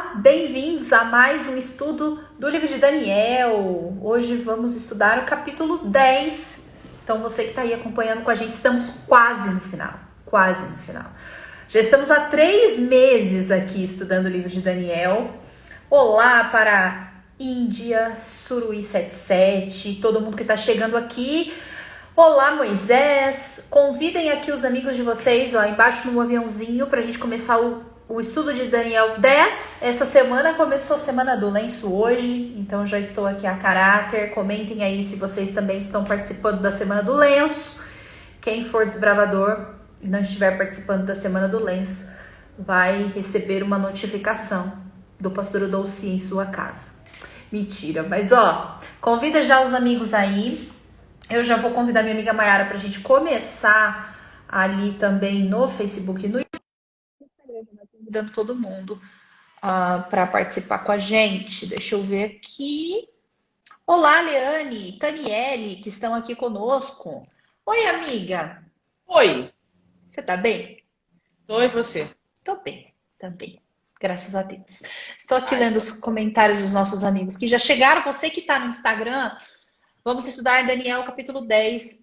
Olá, bem-vindos a mais um estudo do livro de Daniel. Hoje vamos estudar o capítulo 10. Então você que está aí acompanhando com a gente, estamos quase no final, quase no final. Já estamos há 3 meses aqui estudando o livro de Daniel. Olá para Índia, Suruí 77, todo mundo que está chegando aqui. Olá, Moisés. Convidem aqui os amigos de vocês, ó, embaixo no aviãozinho para a gente começar o estudo de Daniel 10. Essa semana começou a semana do lenço hoje, então já estou aqui a caráter. Comentem aí se vocês também estão participando da semana do lenço. Quem for desbravador e não estiver participando da semana do lenço vai receber uma notificação do pastor Dolci em sua casa. Mentira, mas ó, convida já os amigos aí. Eu já vou convidar minha amiga Mayara para a gente começar ali também no Facebook e no Instagram, convidando todo mundo para participar com a gente. Deixa eu ver aqui. Olá, Leane, Taniele, que estão aqui conosco. Oi, amiga. Oi, Você tá bem? tô e você? Tô bem, também. Graças a Deus. Estou aqui Ai, lendo os comentários dos nossos amigos que já chegaram. Você que está no Instagram, vamos estudar Daniel capítulo 10.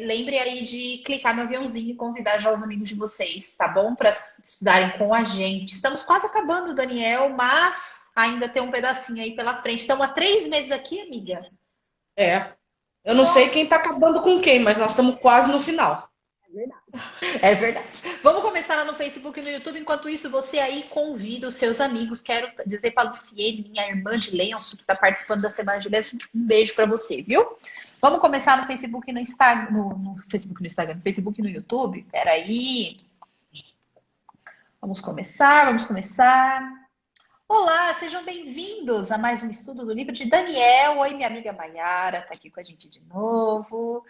Lembre aí de clicar no aviãozinho e convidar já os amigos de vocês, tá bom? Para estudarem com a gente. Estamos quase acabando, Daniel, mas ainda tem um pedacinho aí pela frente. Estamos há 3 meses aqui, amiga. É, eu não sei quem tá Nossa! acabando com quem, mas nós estamos quase no final. É verdade. Vamos começar lá no Facebook e no YouTube. Enquanto isso, você aí convida os seus amigos. Quero dizer para a Luciene, minha irmã de lenço, que está participando da Semana de Lenço, um beijo para você, viu? Vamos começar no Facebook e no Instagram. No Facebook e no Instagram, no Facebook e no YouTube. Peraí. Vamos começar, vamos começar. Olá, sejam bem-vindos a mais um estudo do livro de Daniel. Oi, minha amiga Mayara, tá aqui com a gente de novo.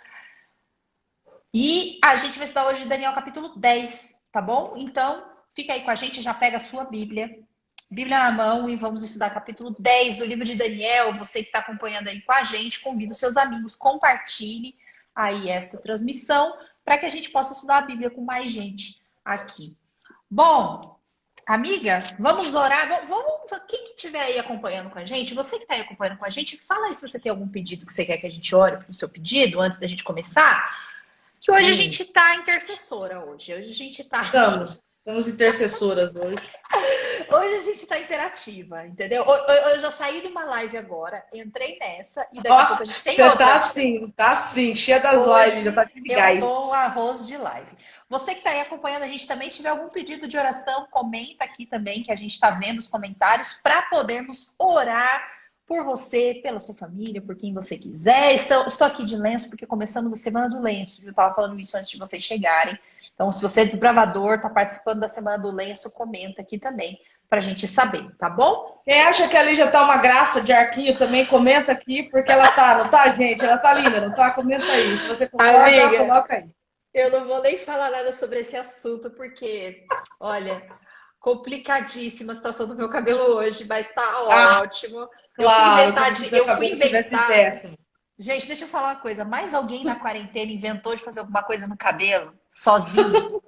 E a gente vai estudar hoje Daniel capítulo 10, tá bom? Então, fica aí com a gente, já pega a sua Bíblia na mão, e vamos estudar capítulo 10 do livro de Daniel. Você que está acompanhando aí com a gente, convida os seus amigos, compartilhe aí esta transmissão para que a gente possa estudar a Bíblia com mais gente aqui. Bom, amiga, vamos orar. Quem que estiver aí acompanhando com a gente, você que está aí acompanhando com a gente, fala aí se você tem algum pedido que você quer que a gente ore para o seu pedido antes da gente começar. Que hoje a Sim, gente tá intercessora hoje. Hoje a gente tá. estamos intercessoras hoje. Hoje a gente tá interativa, entendeu? Eu já saí de uma live agora, entrei nessa e daqui a Ó, pouco a gente tem você outra. tá assim, cheia das lives, já Hoje tá aqui de eu tô gás. arroz de live. Você que tá aí acompanhando a gente também, se tiver algum pedido de oração, comenta aqui também, que a gente tá vendo os comentários, para podermos orar por você, pela sua família, por quem você quiser. Estou aqui de lenço porque começamos a semana do lenço, viu? Eu tava falando isso antes de vocês chegarem. Então, se você é desbravador, tá participando da semana do lenço, comenta aqui também, pra gente saber, tá bom? Quem acha que ali já tá uma graça de arquinho também, comenta aqui, porque ela tá, não tá, gente? Ela tá linda, não tá? Comenta aí. Se você concorda, Amiga, coloca aí. eu não vou nem falar nada sobre esse assunto, porque, olha, complicadíssima a situação do meu cabelo hoje, mas tá Ah, ótimo. claro, como se seu Eu fui cabelo tivesse inventar. péssimo. Gente, deixa eu falar uma coisa. Mais alguém na quarentena inventou de fazer alguma coisa no cabelo, sozinho?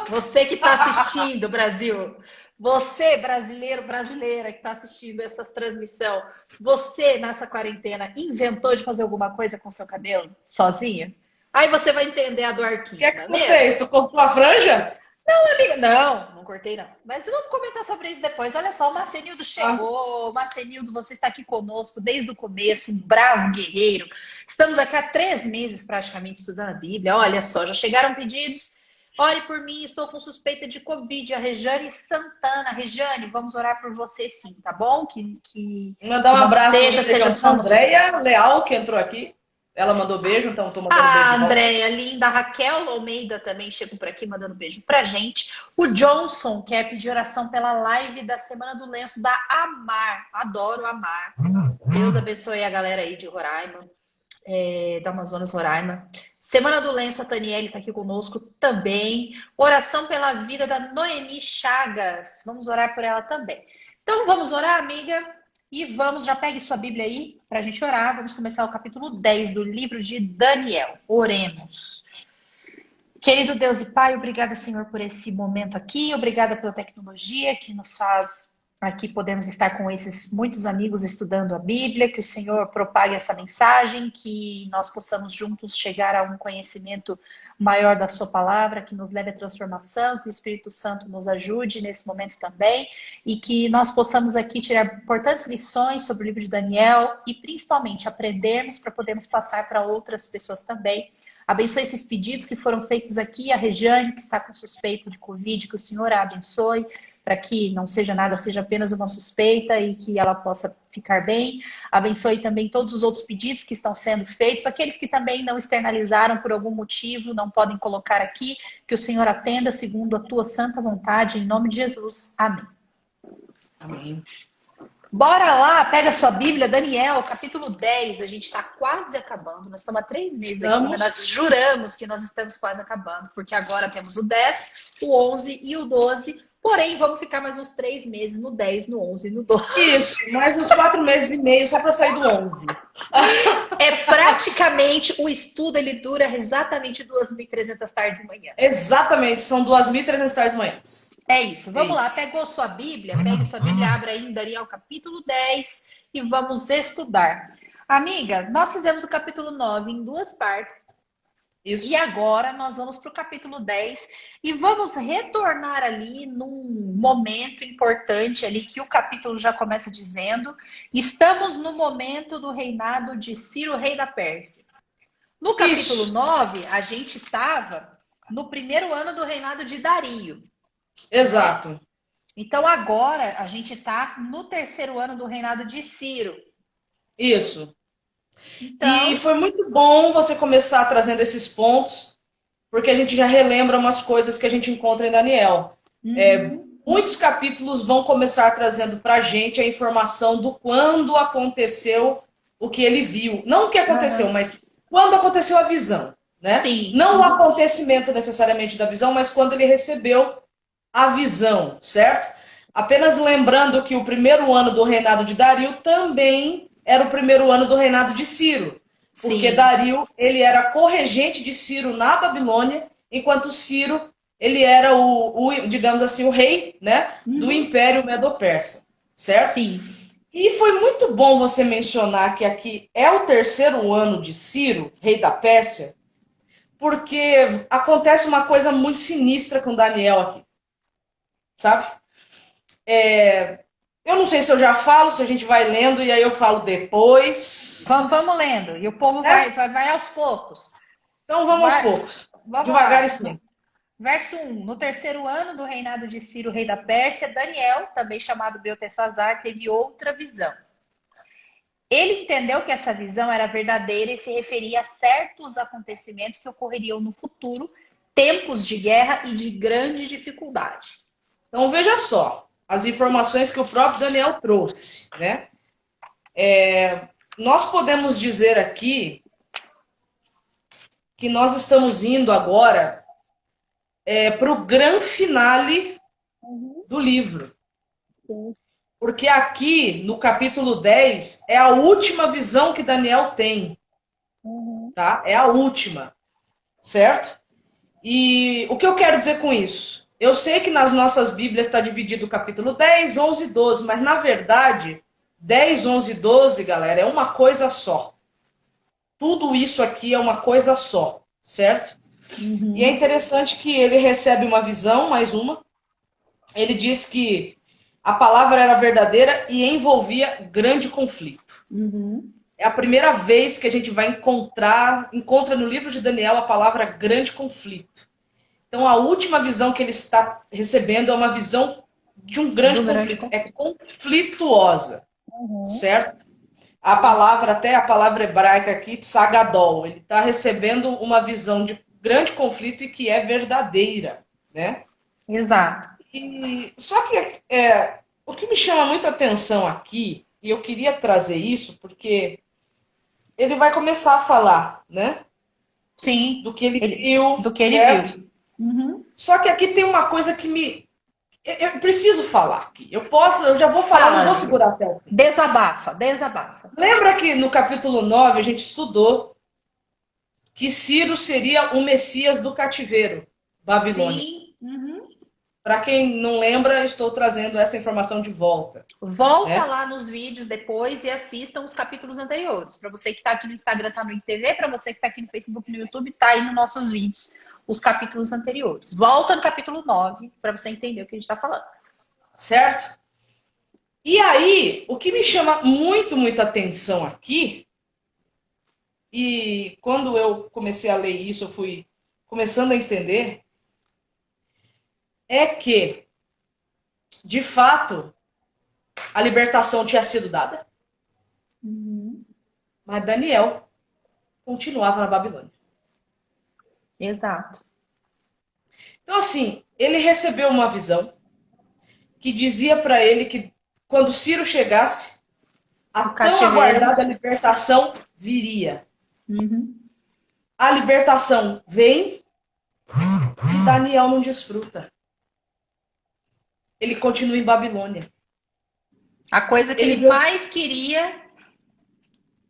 Você que está assistindo, Brasil. Você, brasileiro, brasileira, que está assistindo essa transmissão. Você, nessa quarentena, inventou de fazer alguma coisa com seu cabelo, sozinha? Aí você vai entender a do O Arquinho, que é não que é tu fez? mesmo? Tu comprou a franja? Amiga, não cortei não. Mas vamos comentar sobre isso depois. Olha só, o Marcenildo Ah, chegou. Marcenildo, você está aqui conosco desde o começo, um bravo guerreiro. Estamos aqui há 3 meses praticamente estudando a Bíblia. Olha só, já chegaram pedidos. Ore por mim, estou com suspeita de Covid. A Rejane Santana. Rejane, vamos orar por você sim, tá bom? mandar Que um não abraço hoje seja para só a uma suspeita. Andréia Leal, que entrou aqui. Ela mandou beijo, então estou mandando beijo A de volta. Andréia, linda, a Raquel Almeida também chegou por aqui mandando beijo pra gente. O Johnson quer pedir oração pela live da Semana do Lenço da Amar. Adoro Amar. Deus abençoe a galera aí de Roraima, da Amazonas, Roraima. Semana do Lenço, a Taniele tá aqui conosco também. Oração pela vida da Noemi Chagas. Vamos orar por ela também. Então vamos orar, amiga? E vamos, já pegue sua Bíblia aí para a gente orar. Vamos começar o capítulo 10 do livro de Daniel. Oremos. Querido Deus e Pai, obrigada, Senhor, por esse momento aqui. Obrigada pela tecnologia que nos faz aqui podemos estar com esses muitos amigos estudando a Bíblia, que o Senhor propague essa mensagem, que nós possamos juntos chegar a um conhecimento maior da sua palavra, que nos leve à transformação, que o Espírito Santo nos ajude nesse momento também, e que nós possamos aqui tirar importantes lições sobre o livro de Daniel e principalmente aprendermos para podermos passar para outras pessoas também. Abençoe esses pedidos que foram feitos aqui, a Regiane, que está com suspeita de Covid, que o Senhor a abençoe, para que não seja nada, seja apenas uma suspeita e que ela possa ficar bem. Abençoe também todos os outros pedidos que estão sendo feitos, aqueles que também não externalizaram por algum motivo, não podem colocar aqui, que o Senhor atenda segundo a tua santa vontade, em nome de Jesus. Amém. Amém. Bora lá, pega a sua Bíblia, Daniel, capítulo 10, a gente está quase acabando, nós estamos há 3 meses aqui, mas nós juramos que nós estamos quase acabando, porque agora temos o 10, o 11 e o 12, porém vamos ficar mais uns 3 meses no 10, no 11 e no 12. Isso, mais uns 4 meses e meio só para sair do 11. É praticamente, o estudo ele dura exatamente 2.300 tardes e manhãs. Exatamente, são 2.300 tardes e manhãs. É isso, vamos lá, pegou sua Bíblia? Pegue sua Bíblia, abra aí em Daniel capítulo 10 e vamos estudar. Amiga, nós fizemos o capítulo 9 em 2 partes. Isso. E agora nós vamos para o capítulo 10 e vamos retornar ali num momento importante ali que o capítulo já começa dizendo. Estamos no momento do reinado de Ciro, rei da Pérsia. No capítulo 9, a gente estava no primeiro ano do reinado de Dario. Exato. Né? Então agora a gente está no terceiro ano do reinado de Ciro. Isso. Então... E foi muito bom você começar trazendo esses pontos, porque a gente já relembra umas coisas que a gente encontra em Daniel. Muitos capítulos vão começar trazendo para a gente a informação do quando aconteceu o que ele viu. Não o que aconteceu, mas quando aconteceu a visão. Né? Sim. Não o acontecimento necessariamente da visão, mas quando ele recebeu a visão, certo? Apenas lembrando que o primeiro ano do reinado de Dario também era o primeiro ano do reinado de Ciro. Porque Dario, ele era corregente de Ciro na Babilônia, enquanto Ciro, ele era digamos assim, o rei, né, do Império Medo-Persa, certo? Sim. E foi muito bom você mencionar que aqui é o terceiro ano de Ciro, rei da Pérsia, porque acontece uma coisa muito sinistra com Daniel aqui, sabe? Eu não sei se eu já falo, se a gente vai lendo e aí eu falo depois. Vamos lendo. E o povo vai aos poucos. Então vamos aos poucos. Devagar e sempre. Verso 1. No terceiro ano do reinado de Ciro, rei da Pérsia, Daniel, também chamado Beltesazar, teve outra visão. Ele entendeu que essa visão era verdadeira e se referia a certos acontecimentos que ocorreriam no futuro, tempos de guerra e de grande dificuldade. Então veja só. As informações que o próprio Daniel trouxe, né? Nós podemos dizer aqui que nós estamos indo agora para o grande finale do livro. Porque aqui, no capítulo 10, é a última visão que Daniel tem. Tá? É a última, certo? E o que eu quero dizer com isso? Eu sei que nas nossas Bíblias está dividido o capítulo 10, 11 e 12, mas na verdade, 10, 11 e 12, galera, é uma coisa só. Tudo isso aqui é uma coisa só, certo? E é interessante que ele recebe uma visão, mais uma. Ele diz que a palavra era verdadeira e envolvia grande conflito. É a primeira vez que a gente vai encontra no livro de Daniel a palavra grande conflito. Então, a última visão que ele está recebendo é uma visão de um grande conflito. É conflituosa, certo? A palavra hebraica aqui, tsagadol, ele está recebendo uma visão de grande conflito e que é verdadeira, né? Exato. Só que o que me chama muita atenção aqui, e eu queria trazer isso, porque ele vai começar a falar, né? Sim. Do que ele viu, do que certo? ele viu. Só que aqui tem uma coisa que eu preciso falar aqui. Eu já vou falar, não vou segurar até o fim. Desabafa. Lembra que no capítulo 9 a gente estudou que Ciro seria o Messias do cativeiro babilônico. Sim. Para quem não lembra, estou trazendo essa informação de volta. Volta lá nos vídeos depois e assistam os capítulos anteriores. Para você que está aqui no Instagram, tá no IGTV. Para você que está aqui no Facebook, no YouTube, tá aí nos nossos vídeos os capítulos anteriores. Volta no capítulo 9 para você entender o que a gente está falando. Certo? E aí, o que me chama muita atenção aqui, e quando eu comecei a ler isso, eu fui começando a entender, é que, de fato, a libertação tinha sido dada. Mas Daniel continuava na Babilônia. Exato. Então, assim, ele recebeu uma visão que dizia para ele que quando Ciro chegasse, a tão aguardada libertação viria. A libertação vem e Daniel não desfruta. Ele continua em Babilônia. A coisa que ele mais queria.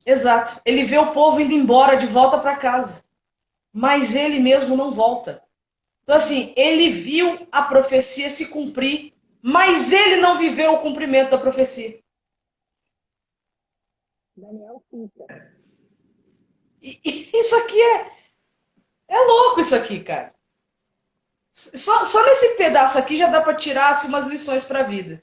Exato. Ele vê o povo indo embora de volta para casa. Mas ele mesmo não volta. Então, assim, ele viu a profecia se cumprir, mas ele não viveu o cumprimento da profecia. Daniel fica. E isso aqui é louco, isso aqui, cara. Só nesse pedaço aqui já dá para tirar assim, umas lições para a vida.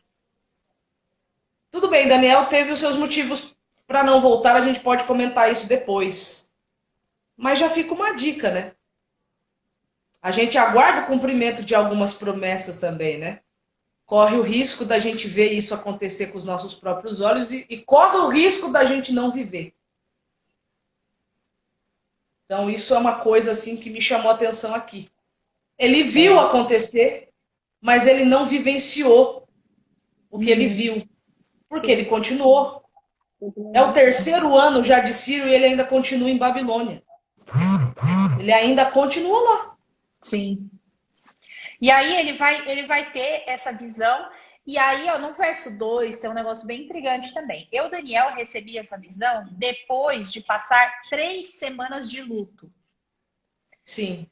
Tudo bem, Daniel teve os seus motivos para não voltar, a gente pode comentar isso depois. Mas já fica uma dica, né? A gente aguarda o cumprimento de algumas promessas também, né? Corre o risco da gente ver isso acontecer com os nossos próprios olhos e corre o risco da gente não viver. Então isso é uma coisa assim que me chamou a atenção aqui. Ele viu acontecer, mas ele não vivenciou o que ele viu. Porque ele continuou. É o 3º ano já de Ciro e ele ainda continua em Babilônia. Ele ainda continua lá. Sim. E aí ele vai ter essa visão. E aí, ó, no verso 2 tem um negócio bem intrigante também. Eu, Daniel, recebi essa visão depois de passar 3 semanas de luto. Sim.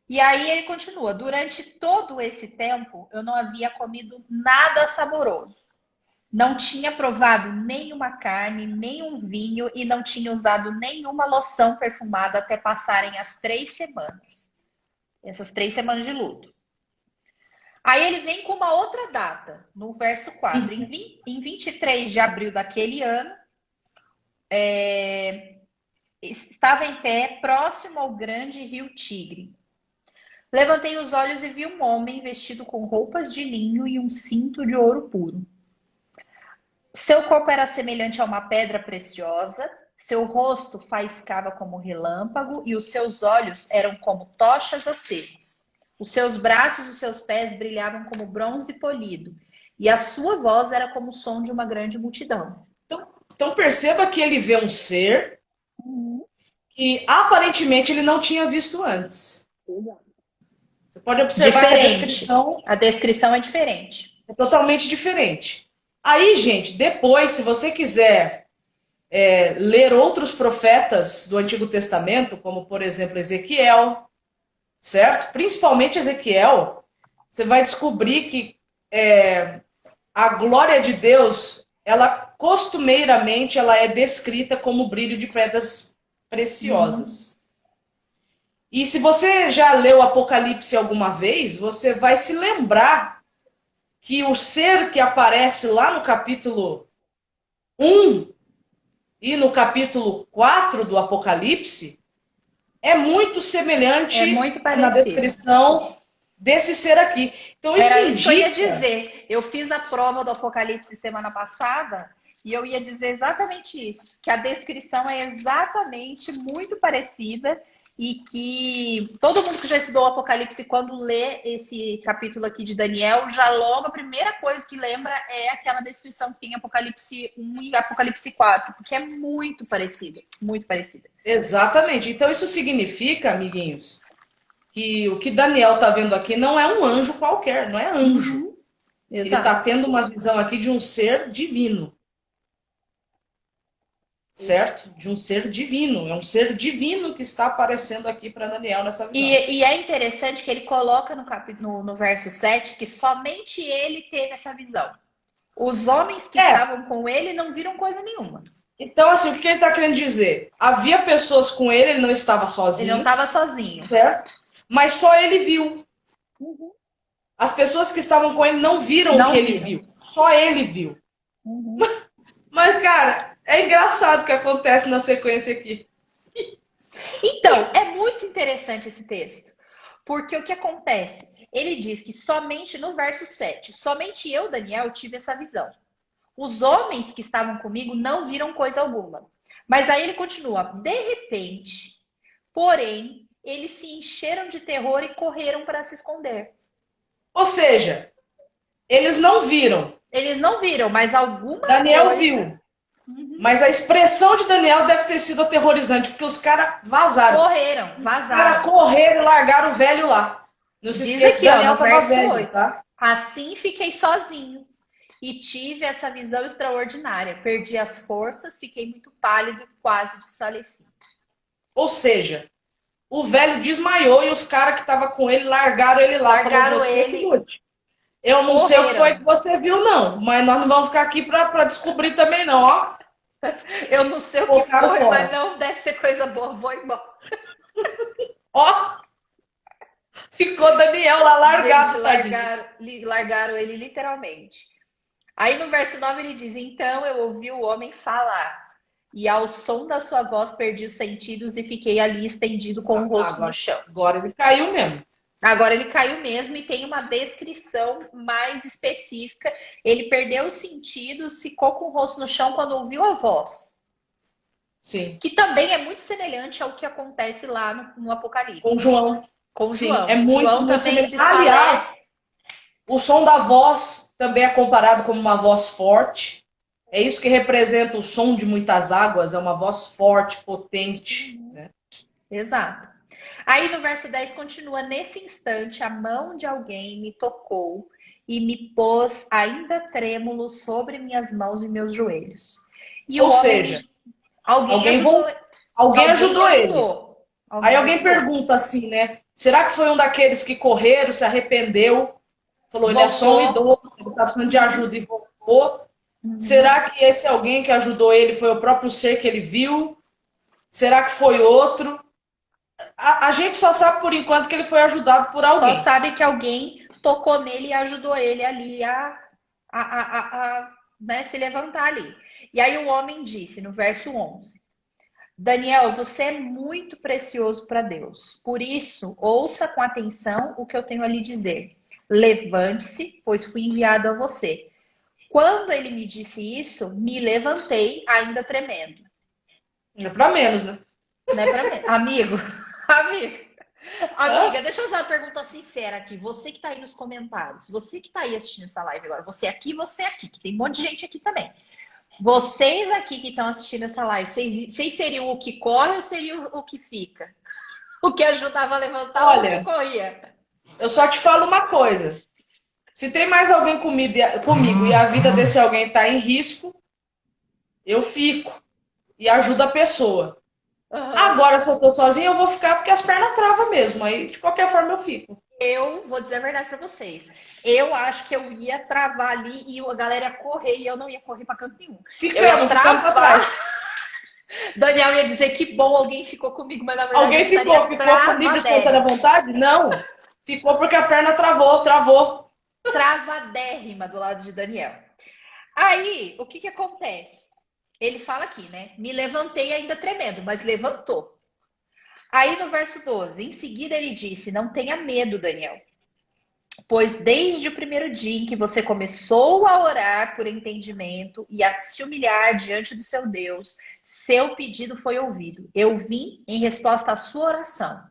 E aí ele continua. Durante todo esse tempo, eu não havia comido nada saboroso. Não tinha provado nenhuma carne, nenhum vinho e não tinha usado nenhuma loção perfumada até passarem as 3 semanas. Essas 3 semanas de luto. Aí ele vem com uma outra data, no verso 4. Em 23 de abril daquele ano, estava em pé, próximo ao grande rio Tigre. Levantei os olhos e vi um homem vestido com roupas de linho e um cinto de ouro puro. Seu corpo era semelhante a uma pedra preciosa, seu rosto faiscava como relâmpago e os seus olhos eram como tochas acesas. Os seus braços e os seus pés brilhavam como bronze polido e a sua voz era como o som de uma grande multidão. Então perceba que ele vê um ser que aparentemente ele não tinha visto antes. Você pode observar que a descrição é diferente. É totalmente diferente. Aí, gente, depois, se você quiser ler outros profetas do Antigo Testamento, como, por exemplo, Ezequiel, certo? Principalmente Ezequiel, você vai descobrir que a glória de Deus, ela costumeiramente ela é descrita como o brilho de pedras preciosas. E se você já leu Apocalipse alguma vez, você vai se lembrar que o ser que aparece lá no capítulo 1 e no capítulo 4 do Apocalipse é muito semelhante na descrição desse ser aqui. Então, isso era isso que eu ia dizer. Eu fiz a prova do Apocalipse semana passada e eu ia dizer exatamente isso, que a descrição é exatamente muito parecida e que todo mundo que já estudou o Apocalipse, quando lê esse capítulo aqui de Daniel, já logo a primeira coisa que lembra é aquela descrição que tem em Apocalipse 1 e Apocalipse 4, porque é muito parecida, muito parecida. Exatamente. Então isso significa, amiguinhos, que o que Daniel está vendo aqui não é um anjo qualquer, não é anjo. Ele está tendo uma visão aqui de um ser divino. certo? De um ser divino. É um ser divino que está aparecendo aqui para Daniel nessa visão. E é interessante que ele coloca no verso 7 que somente ele teve essa visão. Os homens que estavam com ele não viram coisa nenhuma. Então, assim, o que ele está querendo dizer? Havia pessoas com ele, ele não estava sozinho. Ele não estava sozinho. Certo? Mas só ele viu. As pessoas que estavam com ele não viram o que ele viu. Só ele viu. Mas, cara, é engraçado o que acontece na sequência aqui. Então, é muito interessante esse texto. Porque o que acontece? Ele diz que somente no verso 7, somente eu, Daniel, tive essa visão. Os homens que estavam comigo não viram coisa alguma. Mas aí ele continua. De repente, porém, eles se encheram de terror e correram para se esconder. Ou seja, eles não viram. Eles não viram, mas alguma Daniel coisa... viu. Mas a expressão de Daniel deve ter sido aterrorizante, porque os caras vazaram. Vazaram. Os caras correram e largaram o velho lá. Não se esqueça que Daniel estava velho, 8, tá? Assim fiquei sozinho e tive essa visão extraordinária. Perdi as forças, fiquei muito pálido e quase desfaleci. Ou seja, o velho desmaiou e os caras que estavam com ele largaram ele lá. Largaram falou, ele. Que lute. Eu não sei o que foi que você viu, não. Mas nós não vamos ficar aqui para descobrir também, não, ó. Eu não sei o que foi, mas não deve ser coisa boa. Vou embora. Ó. Ficou Daniel lá largado. Gente, largaram ele literalmente. Aí no verso 9 ele diz, então eu ouvi o homem falar. E ao som da sua voz perdi os sentidos e fiquei ali estendido com o rosto no chão. Agora ele caiu mesmo. Agora ele caiu mesmo e tem uma descrição mais específica. Ele perdeu os sentidos, ficou com o rosto no chão quando ouviu a voz. Sim. Que também é muito semelhante ao que acontece lá no Apocalipse. Com João. Com Sim, João. é muito, João muito também semelhante. Aliás, o som da voz também é comparado como uma voz forte. É isso que representa o som de muitas águas, é uma voz forte, potente. Né? Exato. Aí no verso 10 continua, nesse instante a mão de alguém me tocou e me pôs ainda trêmulo sobre minhas mãos e meus joelhos. E ou seja, alguém ajudou ele. Aí alguém pergunta assim, né? Será que foi um daqueles que correram, se arrependeu, falou, ele é só um idoso, ele está precisando de ajuda e voltou? Será que esse alguém que ajudou ele foi o próprio ser que ele viu? Será que foi outro? A gente só sabe por enquanto que ele foi ajudado por alguém. Só sabe que alguém tocou nele e ajudou ele ali né, se levantar ali. E aí o homem disse, no verso 11, Daniel, você é muito precioso para Deus. Por isso, ouça com atenção o que eu tenho a lhe dizer. Levante-se, pois fui enviado a você. Quando ele me disse isso, me levantei, ainda tremendo. Não é para menos, né? Não é para menos. Amiga, deixa eu fazer uma pergunta sincera aqui. Você que tá aí nos comentários, você que tá aí assistindo essa live agora, você aqui, que tem um monte de gente aqui também. Vocês aqui que estão assistindo essa live, vocês seriam o que corre ou seriam o que fica? O que ajudava a levantar ou o que corria? Eu só te falo uma coisa. Se tem mais alguém comigo e a vida desse alguém está em risco, eu fico e ajudo a pessoa. Agora, se eu tô sozinha, eu vou ficar porque as pernas travam mesmo. Aí, de qualquer forma, eu fico. Eu vou dizer a verdade para vocês. Eu acho que eu ia travar ali e a galera ia correr e eu não ia correr para canto nenhum. Eu ia travar. Daniel ia dizer que bom, alguém ficou comigo, mas na verdade alguém ficou por livre espontânea vontade? Não. Ficou porque a perna travou. Travadérrima do lado de Daniel. Aí, o que acontece? Ele fala aqui, né? Me levantei ainda tremendo, mas levantou. Aí no verso 12, em seguida ele disse, não tenha medo, Daniel. Pois desde o primeiro dia em que você começou a orar por entendimento e a se humilhar diante do seu Deus, seu pedido foi ouvido. Eu vim em resposta à sua oração.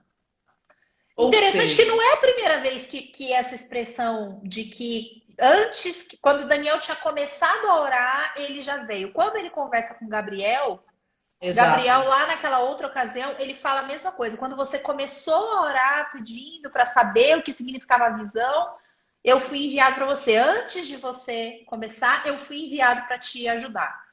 Interessante que não é a primeira vez que essa expressão de que antes, quando Daniel tinha começado a orar, ele já veio. Quando ele conversa com Gabriel, Gabriel lá naquela outra ocasião, ele fala a mesma coisa. Quando você começou a orar pedindo para saber o que significava a visão, eu fui enviado para você. Antes de você começar, eu fui enviado para te ajudar.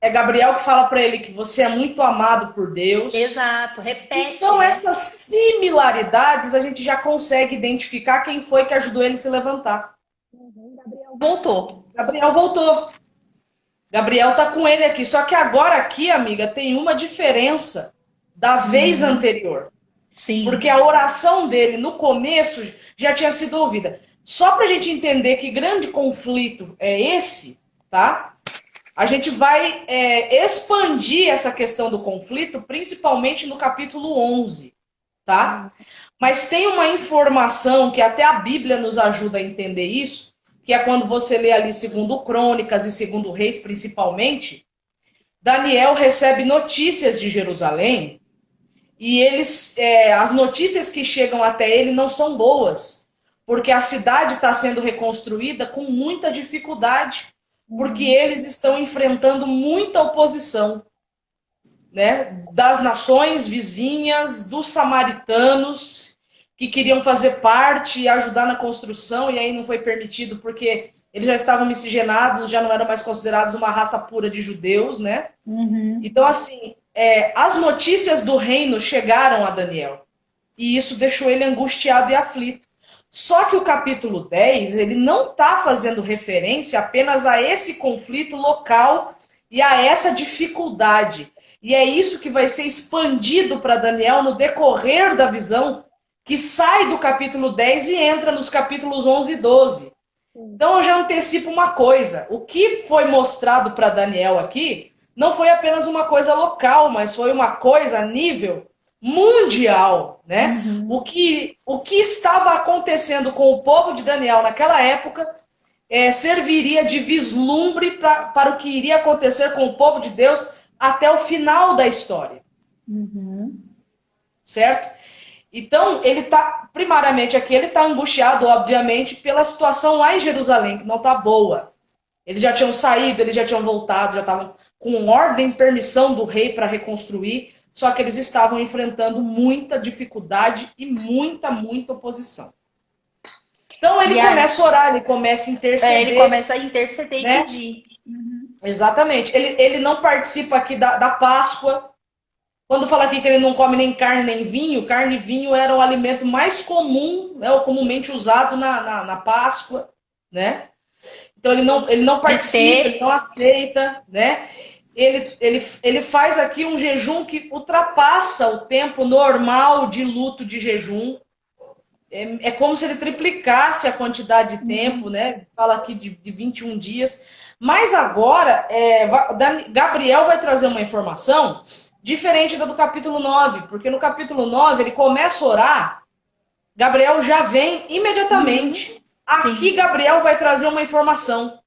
É Gabriel que fala para ele que você é muito amado por Deus. Exato, repete. Então, né? essas similaridades, a gente já consegue identificar quem foi que ajudou ele a se levantar. Gabriel Voltou. Gabriel voltou. Gabriel tá com ele aqui. Só que agora aqui, amiga, tem uma diferença da vez anterior. Sim. Porque a oração dele no começo já tinha sido ouvida. Só para a gente entender que grande conflito é esse, tá? A gente vai expandir essa questão do conflito, principalmente no capítulo 11, tá? Mas tem uma informação que até a Bíblia nos ajuda a entender isso, que é quando você lê ali segundo Crônicas e segundo Reis, principalmente, Daniel recebe notícias de Jerusalém e as notícias que chegam até ele não são boas, porque a cidade está sendo reconstruída com muita dificuldade, porque eles estão enfrentando muita oposição, né? Das nações vizinhas, dos samaritanos, que queriam fazer parte e ajudar na construção, e aí não foi permitido porque eles já estavam miscigenados, já não eram mais considerados uma raça pura de judeus, né? Então, assim, as notícias do reino chegaram a Daniel, e isso deixou ele angustiado e aflito. Só que o capítulo 10, ele não está fazendo referência apenas a esse conflito local e a essa dificuldade. E é isso que vai ser expandido para Daniel no decorrer da visão, que sai do capítulo 10 e entra nos capítulos 11 e 12. Então eu já antecipo uma coisa. O que foi mostrado para Daniel aqui não foi apenas uma coisa local, mas foi uma coisa a nível mundial, né? O que estava acontecendo com o povo de Daniel naquela época serviria de vislumbre para o que iria acontecer com o povo de Deus até o final da história. Certo? Então, ele está, primariamente aqui, ele está angustiado, obviamente, pela situação lá em Jerusalém, que não está boa. Eles já tinham saído, eles já tinham voltado, já estavam com ordem e permissão do rei para reconstruir, só que eles estavam enfrentando muita dificuldade e muita oposição. Então ele começa a orar, ele começa a interceder. Ele começa a interceder, né? E pedir. Exatamente. Ele não participa aqui da Páscoa. Quando fala aqui que ele não come nem carne nem vinho, carne e vinho era o alimento mais comum, né, ou comumente usado na Páscoa, né? Então ele não participa, ele não aceita, né? Ele faz aqui um jejum que ultrapassa o tempo normal de luto de jejum. É como se ele triplicasse a quantidade de tempo, né? Fala aqui de 21 dias. Mas agora, Gabriel vai trazer uma informação diferente da do capítulo 9, porque no capítulo 9 ele começa a orar, Gabriel já vem imediatamente. Aqui Gabriel vai trazer uma informação.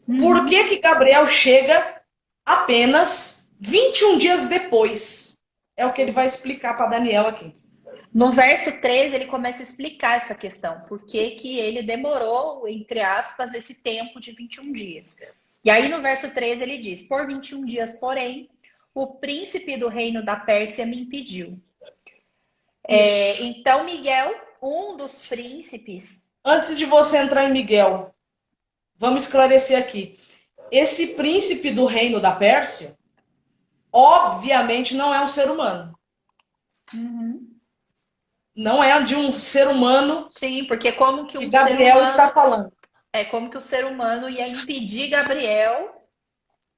Por que Gabriel chega apenas 21 dias depois? É o que ele vai explicar para Daniel aqui. No verso 13, ele começa a explicar essa questão. Por que ele demorou, entre aspas, esse tempo de 21 dias. E aí no verso 13 ele diz: por 21 dias, porém, o príncipe do reino da Pérsia me impediu. Então Miguel, um dos príncipes... Antes de você entrar em Miguel, vamos esclarecer aqui. Esse príncipe do reino da Pérsia, obviamente, não é um ser humano. Não é de um ser humano. Sim, porque como que o Gabriel ser humano está falando. Como que o ser humano ia impedir Gabriel,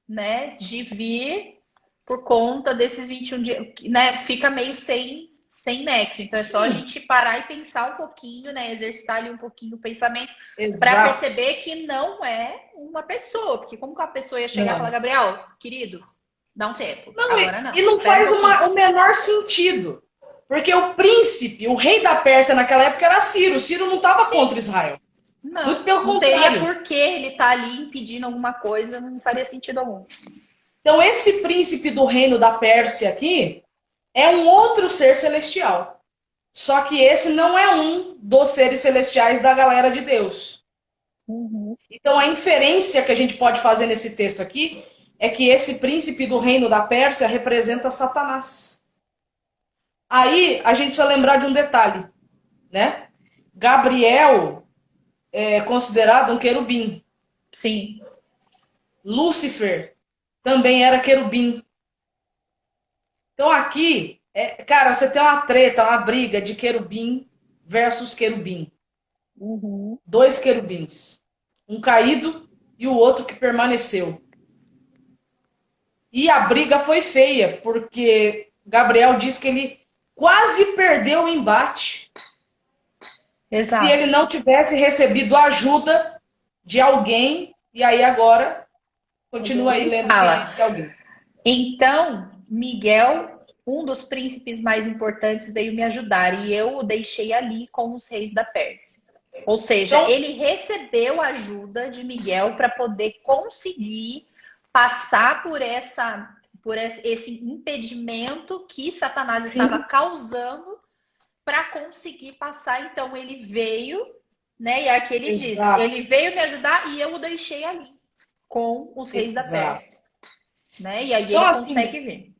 né, de vir por conta desses 21 dias, né? Fica meio sem nexo. Então é só a gente parar e pensar um pouquinho, né? Exercitar ali um pouquinho o pensamento para perceber que não é uma pessoa. Porque como que a pessoa ia chegar e falar: Gabriel, querido, dá um tempo. Não, agora não. E não faz o menor sentido. Porque o príncipe, o rei da Pérsia naquela época era Ciro. Ciro não estava contra Israel. Não, muito pelo não contrário. Teria por que ele tá ali impedindo alguma coisa, não faria sentido algum. Então esse príncipe do reino da Pérsia aqui é um outro ser celestial. Só que esse não é um dos seres celestiais da galera de Deus. Então a inferência que a gente pode fazer nesse texto aqui é que esse príncipe do reino da Pérsia representa Satanás. Aí a gente precisa lembrar de um detalhe, né? Gabriel é considerado um querubim. Sim. Lúcifer também era querubim. Então aqui, cara, você tem uma treta, uma briga de querubim versus querubim. Uhum. Dois querubins. Um caído e o outro que permaneceu. E a briga foi feia, porque Gabriel diz que ele quase perdeu o embate se ele Exato. não tivesse recebido ajuda de alguém. E aí agora, continua aí lendo quem é Fala. esse alguém. Então, Miguel, um dos príncipes mais importantes, veio me ajudar e eu o deixei ali com os reis da Pérsia. Ou seja, Então, ele recebeu a ajuda de Miguel para poder conseguir passar por esse impedimento que Satanás estava sim, causando para conseguir passar. Então ele veio, né? E aqui ele diz: exato, ele veio me ajudar e eu o deixei ali com os reis da exato. Pérsia, né? E aí Então, ele assim, consegue vir.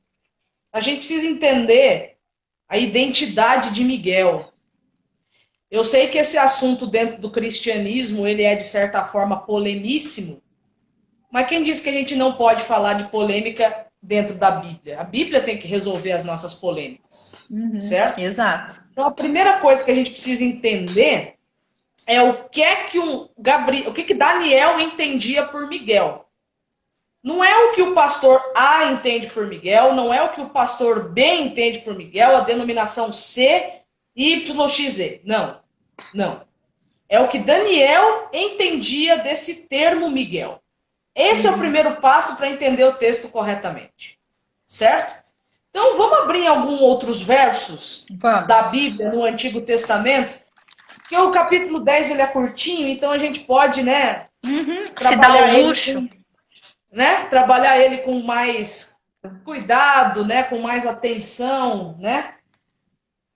a gente precisa entender a identidade de Miguel. Eu sei que esse assunto dentro do cristianismo, ele é de certa forma polemíssimo, mas quem diz que a gente não pode falar de polêmica dentro da Bíblia? A Bíblia tem que resolver as nossas polêmicas, certo? Exato. Então a primeira coisa que a gente precisa entender é o que é que o que Daniel entendia por Miguel. Não é o que o pastor A entende por Miguel, não é o que o pastor B entende por Miguel, a denominação C, YXZ. Não, não. É o que Daniel entendia desse termo Miguel. Esse é o primeiro passo para entender o texto corretamente. Certo? Então vamos abrir em alguns outros versos da Vamos. Bíblia no Antigo Testamento, que o capítulo 10 ele é curtinho, então a gente pode, né, Se dá trabalhar o ele luxo. trabalhar ele com mais cuidado, né, com mais atenção, né?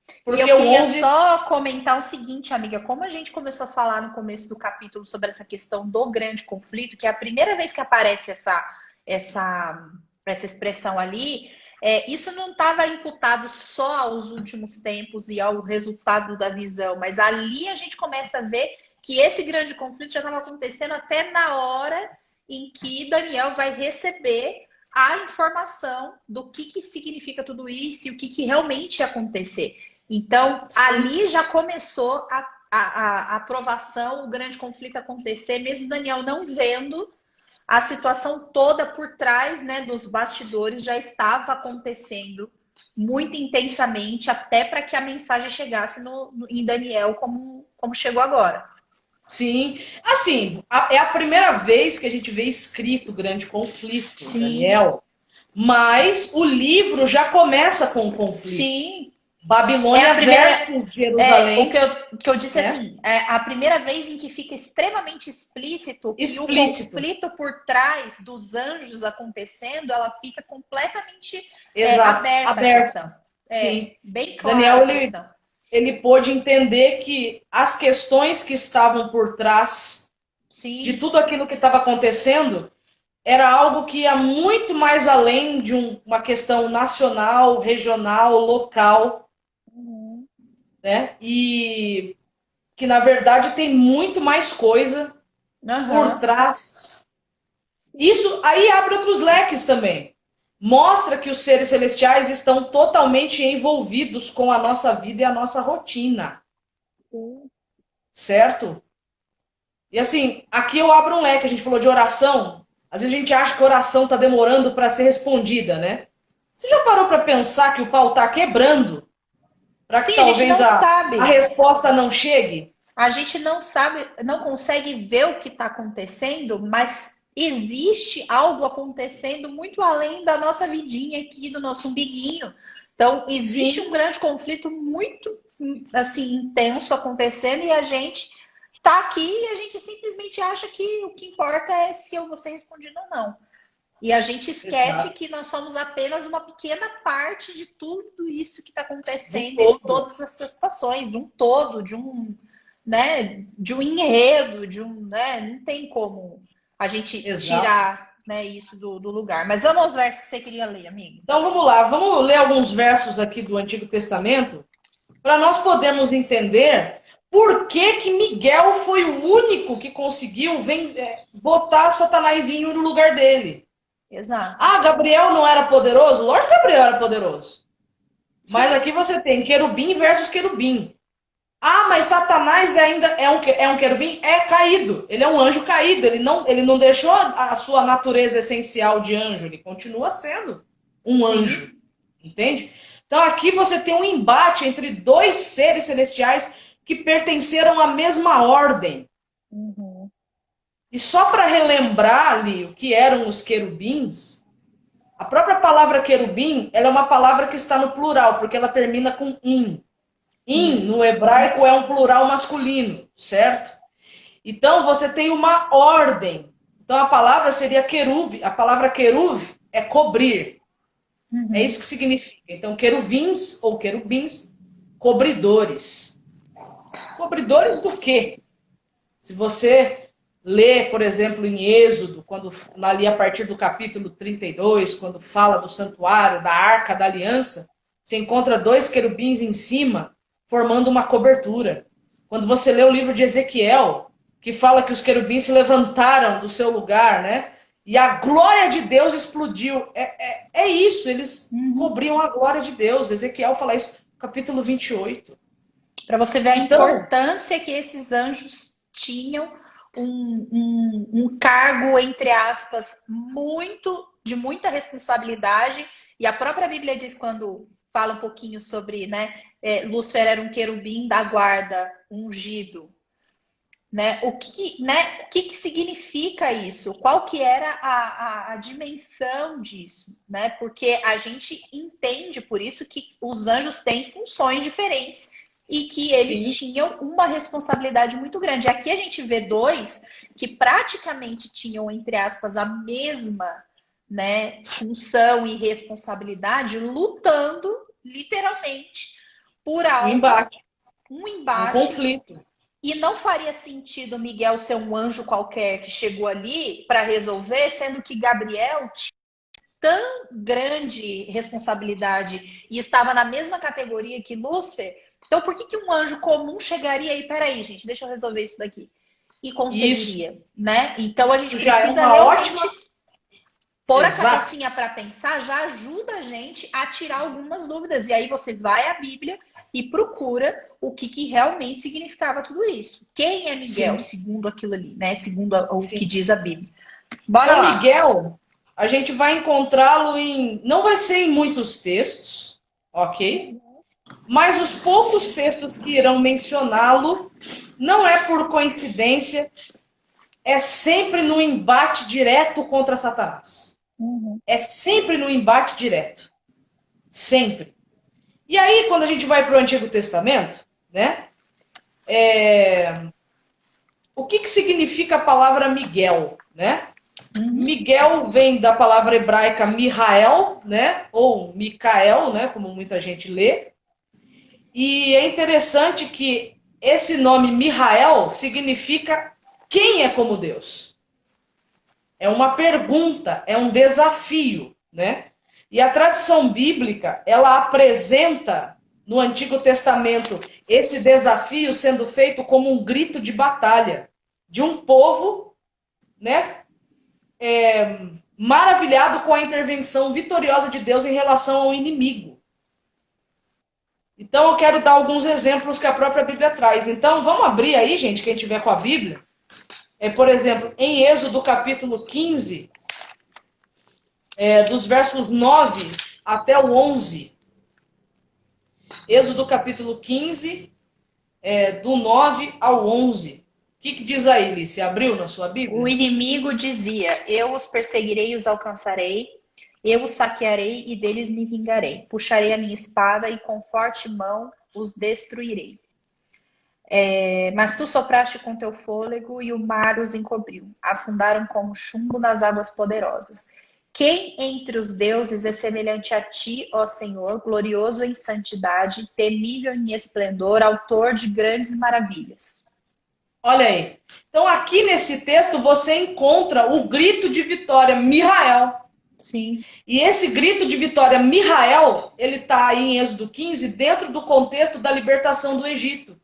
E eu Porque o queria 11 só comentar o seguinte, amiga, como a gente começou a falar no começo do capítulo sobre essa questão do grande conflito, que é a primeira vez que aparece essa, essa expressão ali, isso não estava imputado só aos últimos tempos e ao resultado da visão, mas ali a gente começa a ver que esse grande conflito já estava acontecendo até na hora em que Daniel vai receber a informação do que significa tudo isso e o que realmente ia acontecer. Então, sim, ali já começou a aprovação, o grande conflito acontecer, mesmo Daniel não vendo, a situação toda por trás, né, dos bastidores já estava acontecendo muito intensamente, até para que a mensagem chegasse em Daniel como chegou agora. sim. Assim, é a primeira vez que a gente vê escrito o grande conflito em Sim, Daniel, mas o livro já começa com o conflito. sim. É a Babilônia primeira. versus Jerusalém, O que eu disse né? assim, é a primeira vez em que fica extremamente explícito que o Explícito. conflito por trás dos anjos acontecendo, ela fica completamente Exato. aberta a Aberto. questão. Sim. Bem clara Daniel, a questão. ele pôde entender que as questões que estavam por trás de Sim. tudo aquilo que estava acontecendo era algo que ia muito mais além de uma questão nacional, regional, local, Uhum. né? E que na verdade tem muito mais coisa por Aham. trás. Isso aí abre outros leques também. Mostra que os seres celestiais estão totalmente envolvidos com a nossa vida e a nossa rotina, Sim. certo? E assim, aqui eu abro um leque, a gente falou de oração. Às vezes a gente acha que a oração está demorando para ser respondida, né? Você já parou para pensar que o pau está quebrando para que Sim, a gente talvez não a sabe. resposta não chegue? A gente não sabe, não consegue ver o que está acontecendo, mas existe algo acontecendo muito além da nossa vidinha aqui, do nosso umbiguinho. Então, existe um Sim, grande conflito muito assim intenso acontecendo e a gente tá aqui e a gente simplesmente acha que o que importa é se eu vou ser respondido ou não. E a gente esquece exato. que nós somos apenas uma pequena parte de tudo isso que está Do acontecendo e de todo. todas essas situações, de um todo, de um, né, de um enredo, de um, né, não tem como a gente Exato. tirar, né, isso do lugar. Mas vamos aos versos que você queria ler, amigo. Então vamos lá, vamos ler alguns versos aqui do Antigo Testamento para nós podermos entender por que que Miguel foi o único que conseguiu botar Satanazinho no lugar dele. Exato. Ah, Gabriel não era poderoso? Lógico que Gabriel era poderoso. Mas Sim. aqui você tem querubim versus querubim. Ah, mas Satanás ainda é um querubim? É caído. Ele é um anjo caído. Ele não deixou a sua natureza essencial de anjo. Ele continua sendo um Sim. anjo. Entende? Então aqui você tem um embate entre dois seres celestiais que pertenceram à mesma ordem. Uhum. E só para relembrar ali o que eram os querubins, a própria palavra querubim, ela é uma palavra que está no plural, porque ela termina com in. In, Isso. no hebraico, é um plural masculino, certo? Então, você tem uma ordem. Então, a palavra seria querub. A palavra querub é cobrir. É Uhum. isso que significa. Então, queruvins ou querubins, cobridores. Cobridores do quê? Se você lê, por exemplo, em Êxodo, quando ali a partir do capítulo 32, quando fala do santuário, da arca da aliança, você encontra dois querubins em cima, formando uma cobertura. Quando você lê o livro de Ezequiel, que fala que os querubins se levantaram do seu lugar, né? E a glória de Deus explodiu. É isso, eles Uhum. cobriam a glória de Deus. Ezequiel fala isso no capítulo 28. Para você ver a Então, importância que esses anjos tinham, um cargo, entre aspas, de muita responsabilidade. E a própria Bíblia diz, quando fala um pouquinho sobre, né, Lúcifer era um querubim da guarda, ungido. Né? O que significa isso? Qual que era a dimensão disso? Né? Porque a gente entende por isso que os anjos têm funções diferentes e que eles sim, tinham uma responsabilidade muito grande. Aqui a gente vê dois que praticamente tinham, entre aspas, a mesma, né, função e responsabilidade, lutando literalmente por um algo, embate, um um embate, conflito. e não faria sentido Miguel ser um anjo qualquer que chegou ali para resolver, sendo que Gabriel tinha tão grande responsabilidade e estava na mesma categoria que Lúcifer. Então, por que, que um anjo comum chegaria aí? Peraí, gente, deixa eu resolver isso daqui. E Isso conseguiria, né? Então, a gente já é precisa uma ótima. realmente pôr a Exato. cabecinha para pensar, já ajuda a gente a tirar algumas dúvidas. E aí você vai à Bíblia e procura o que realmente significava tudo isso. Quem é Miguel, Sim, segundo aquilo ali, né? Segundo o que sim. diz a Bíblia. Bora Então, lá. Miguel, a gente vai encontrá-lo em. Não vai ser em muitos textos, ok? Mas os poucos textos que irão mencioná-lo, não é por coincidência, é sempre no embate direto contra Satanás. Uhum. É sempre no embate direto. Sempre. E aí, quando a gente vai para o Antigo Testamento, né? O que significa a palavra Miguel, né? Uhum. Miguel vem da palavra hebraica Mihael, né? Ou Micael, né? Como muita gente lê. E é interessante que esse nome Mihael significa quem é como Deus. É uma pergunta, é um desafio, né? E a tradição bíblica, ela apresenta no Antigo Testamento esse desafio sendo feito como um grito de batalha de um povo, né? Maravilhado com a intervenção vitoriosa de Deus em relação ao inimigo. Então eu quero dar alguns exemplos que a própria Bíblia traz. Então vamos abrir aí, gente, quem tiver com a Bíblia. Por exemplo, em Êxodo capítulo 15, dos versos 9 até o 11. Êxodo capítulo 15, do 9 ao 11. O que diz aí, Lice? Abriu na sua O Bíblia? inimigo dizia: Eu os perseguirei e os alcançarei, eu os saquearei e deles me vingarei. Puxarei a minha espada e com forte mão os destruirei. Mas tu sopraste com teu fôlego e o mar os encobriu. Afundaram como chumbo nas águas poderosas. Quem entre os deuses é semelhante a ti, ó Senhor, glorioso em santidade, temível em esplendor, autor de grandes maravilhas? Olha aí. Então, aqui nesse texto, você encontra o grito de vitória, Mihael. Sim. E esse grito de vitória, Mihael, ele está aí em Êxodo 15, dentro do contexto da libertação do Egito.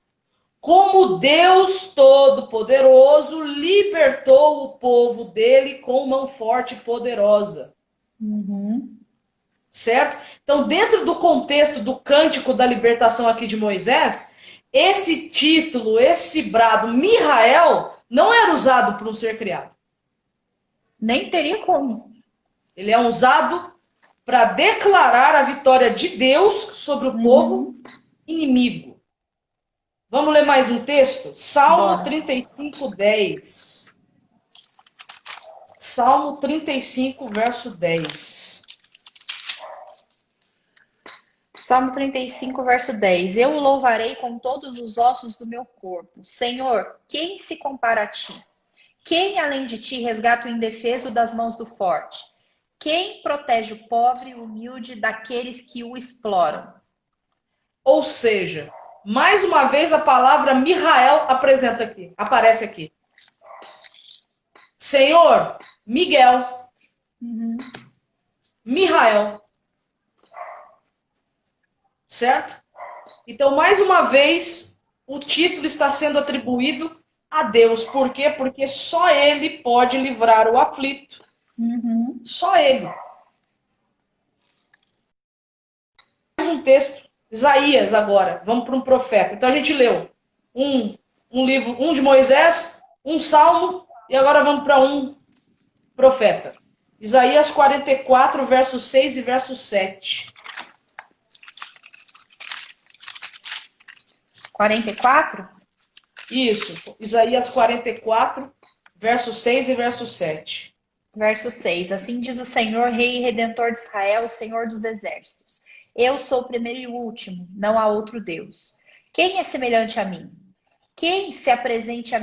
como Deus Todo-Poderoso libertou o povo dele com mão forte e poderosa. Uhum. Certo? Então, dentro do contexto do cântico da libertação aqui de Moisés, esse título, esse brado, Mihael, não era usado por um ser criado. Nem teria como. Ele é usado para declarar a vitória de Deus sobre o povo inimigo. Vamos ler mais um texto? Salmo Bora. 35, 10. Salmo 35, verso 10. Salmo 35, verso 10. Eu o louvarei com todos os ossos do meu corpo. Senhor, quem se compara a ti? Quem, além de ti, resgata o indefeso das mãos do forte? Quem protege o pobre e o humilde daqueles que o exploram? Ou seja, mais uma vez a palavra Mihael aparece aqui. Senhor, Miguel, Mihael. Certo? Então, mais uma vez, o título está sendo atribuído a Deus. Por quê? Porque só Ele pode livrar o aflito. Só Ele. Mais um texto. Isaías agora. Vamos para um profeta. Então a gente leu um livro, um de Moisés, um salmo, e agora vamos para um profeta. Isaías 44, verso 6 e verso 7. 44? Isso. Isaías 44, verso 6 e verso 7. Verso 6. Assim diz o Senhor, Rei e Redentor de Israel, o Senhor dos Exércitos. Eu sou o primeiro e o último, não há outro Deus. Quem é semelhante a mim? Quem se apresente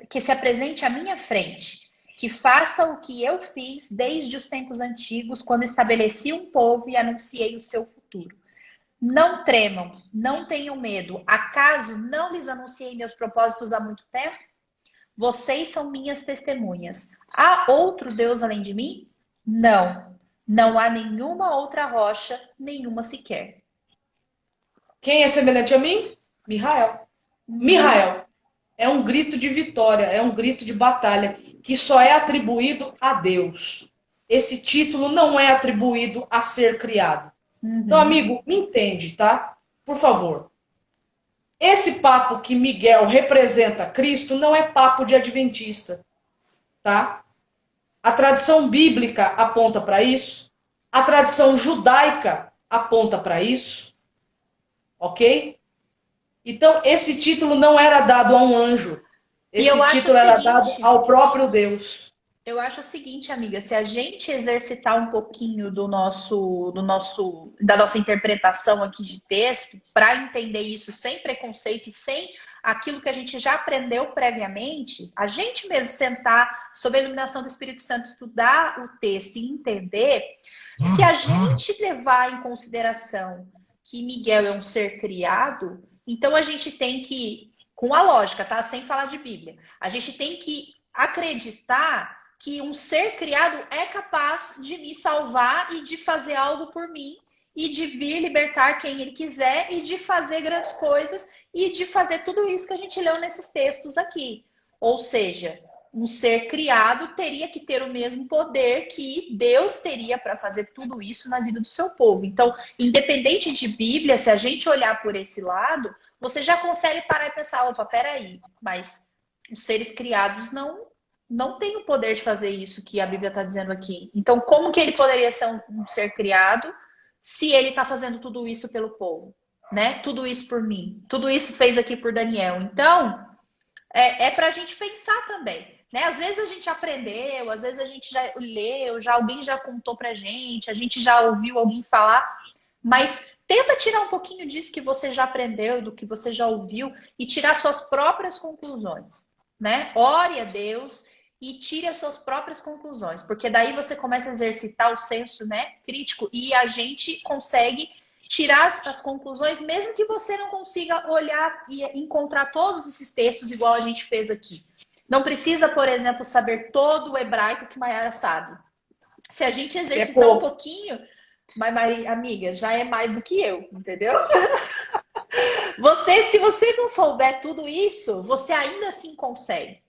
que se apresente à minha frente, que faça o que eu fiz desde os tempos antigos, quando estabeleci um povo e anunciei o seu futuro. Não tremam, não tenham medo. Acaso não lhes anunciei meus propósitos há muito tempo? Vocês são minhas testemunhas. Há outro Deus além de mim? Não. Não há nenhuma outra rocha, nenhuma sequer. Quem é semelhante a mim? Mihael. Mihael é um grito de vitória, é um grito de batalha, que só é atribuído a Deus. Esse título não é atribuído a ser criado. Então, amigo, me entende, tá? Por favor. Esse papo que Miguel representa Cristo não é papo de adventista, tá? A tradição bíblica aponta para isso. A tradição judaica aponta para isso. Ok? Então, esse título não era dado a um anjo. Esse título era dado ao próprio Deus. Eu acho o seguinte, amiga, se a gente exercitar um pouquinho da nossa interpretação aqui de texto, para entender isso sem preconceito e sem aquilo que a gente já aprendeu previamente, a gente mesmo sentar sob a iluminação do Espírito Santo, estudar o texto e entender, se a gente levar em consideração que Miguel é um ser criado, então a gente tem que, com a lógica, tá? Sem falar de Bíblia, a gente tem que acreditar que um ser criado é capaz de me salvar e de fazer algo por mim e de vir libertar quem ele quiser e de fazer grandes coisas e de fazer tudo isso que a gente leu nesses textos aqui. Ou seja, um ser criado teria que ter o mesmo poder que Deus teria para fazer tudo isso na vida do seu povo. Então, independente de Bíblia, se a gente olhar por esse lado, você já consegue parar e pensar, opa, peraí, mas os seres criados não tem o poder de fazer isso que a Bíblia está dizendo aqui. Então, como que ele poderia ser um ser criado se ele está fazendo tudo isso pelo povo? Né? Tudo isso por mim. Tudo isso fez aqui por Daniel. Então, é para a gente pensar também. Né? Às vezes a gente aprendeu, às vezes a gente já leu, alguém já contou pra gente, a gente já ouviu alguém falar, mas tenta tirar um pouquinho disso que você já aprendeu, do que você já ouviu, e tirar suas próprias conclusões. Né? Ore a Deus e tire as suas próprias conclusões, porque daí você começa a exercitar o senso, né, crítico e a gente consegue tirar as conclusões, mesmo que você não consiga olhar e encontrar todos esses textos igual a gente fez aqui. Não precisa, por exemplo, saber todo o hebraico que Mayara sabe. Se a gente exercitar um pouquinho, mas Maria, amiga, já é mais do que eu, entendeu? Se você não souber tudo isso, você ainda assim consegue.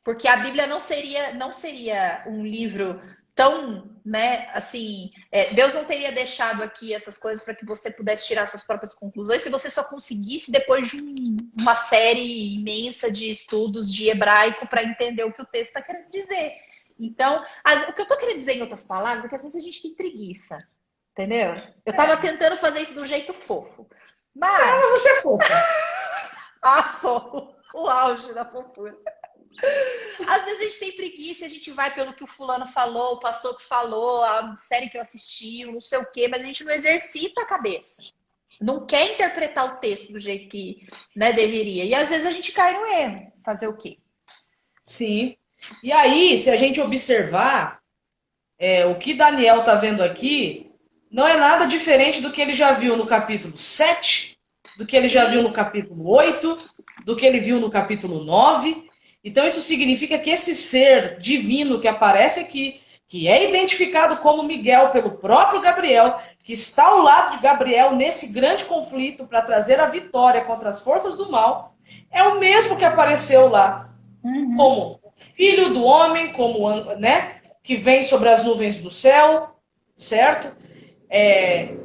Porque a Bíblia não seria um livro tão, né, assim, Deus não teria deixado aqui essas coisas para que você pudesse tirar suas próprias conclusões se você só conseguisse depois de uma série imensa de estudos de hebraico para entender o que o texto está querendo dizer. Então, o que eu estou querendo dizer em outras palavras é que às vezes a gente tem preguiça, entendeu? Eu estava tentando fazer isso do jeito fofo, mas Você é fofa. sou o auge da fofura. Às vezes a gente tem preguiça, a gente vai pelo que o fulano falou, o pastor que falou, a série que eu assisti, não sei o quê, mas a gente não exercita a cabeça. Não quer interpretar o texto do jeito que, né, deveria. E às vezes a gente cai no erro. Fazer o quê? Sim. E aí, se a gente observar, o que Daniel está vendo aqui não é nada diferente do que ele já viu no capítulo 7, do que ele já viu no capítulo 8, do que ele viu no capítulo 9. Então, isso significa que esse ser divino que aparece aqui, que é identificado como Miguel pelo próprio Gabriel, que está ao lado de Gabriel nesse grande conflito para trazer a vitória contra as forças do mal, é o mesmo que apareceu lá, como filho do homem, como, né, que vem sobre as nuvens do céu, certo?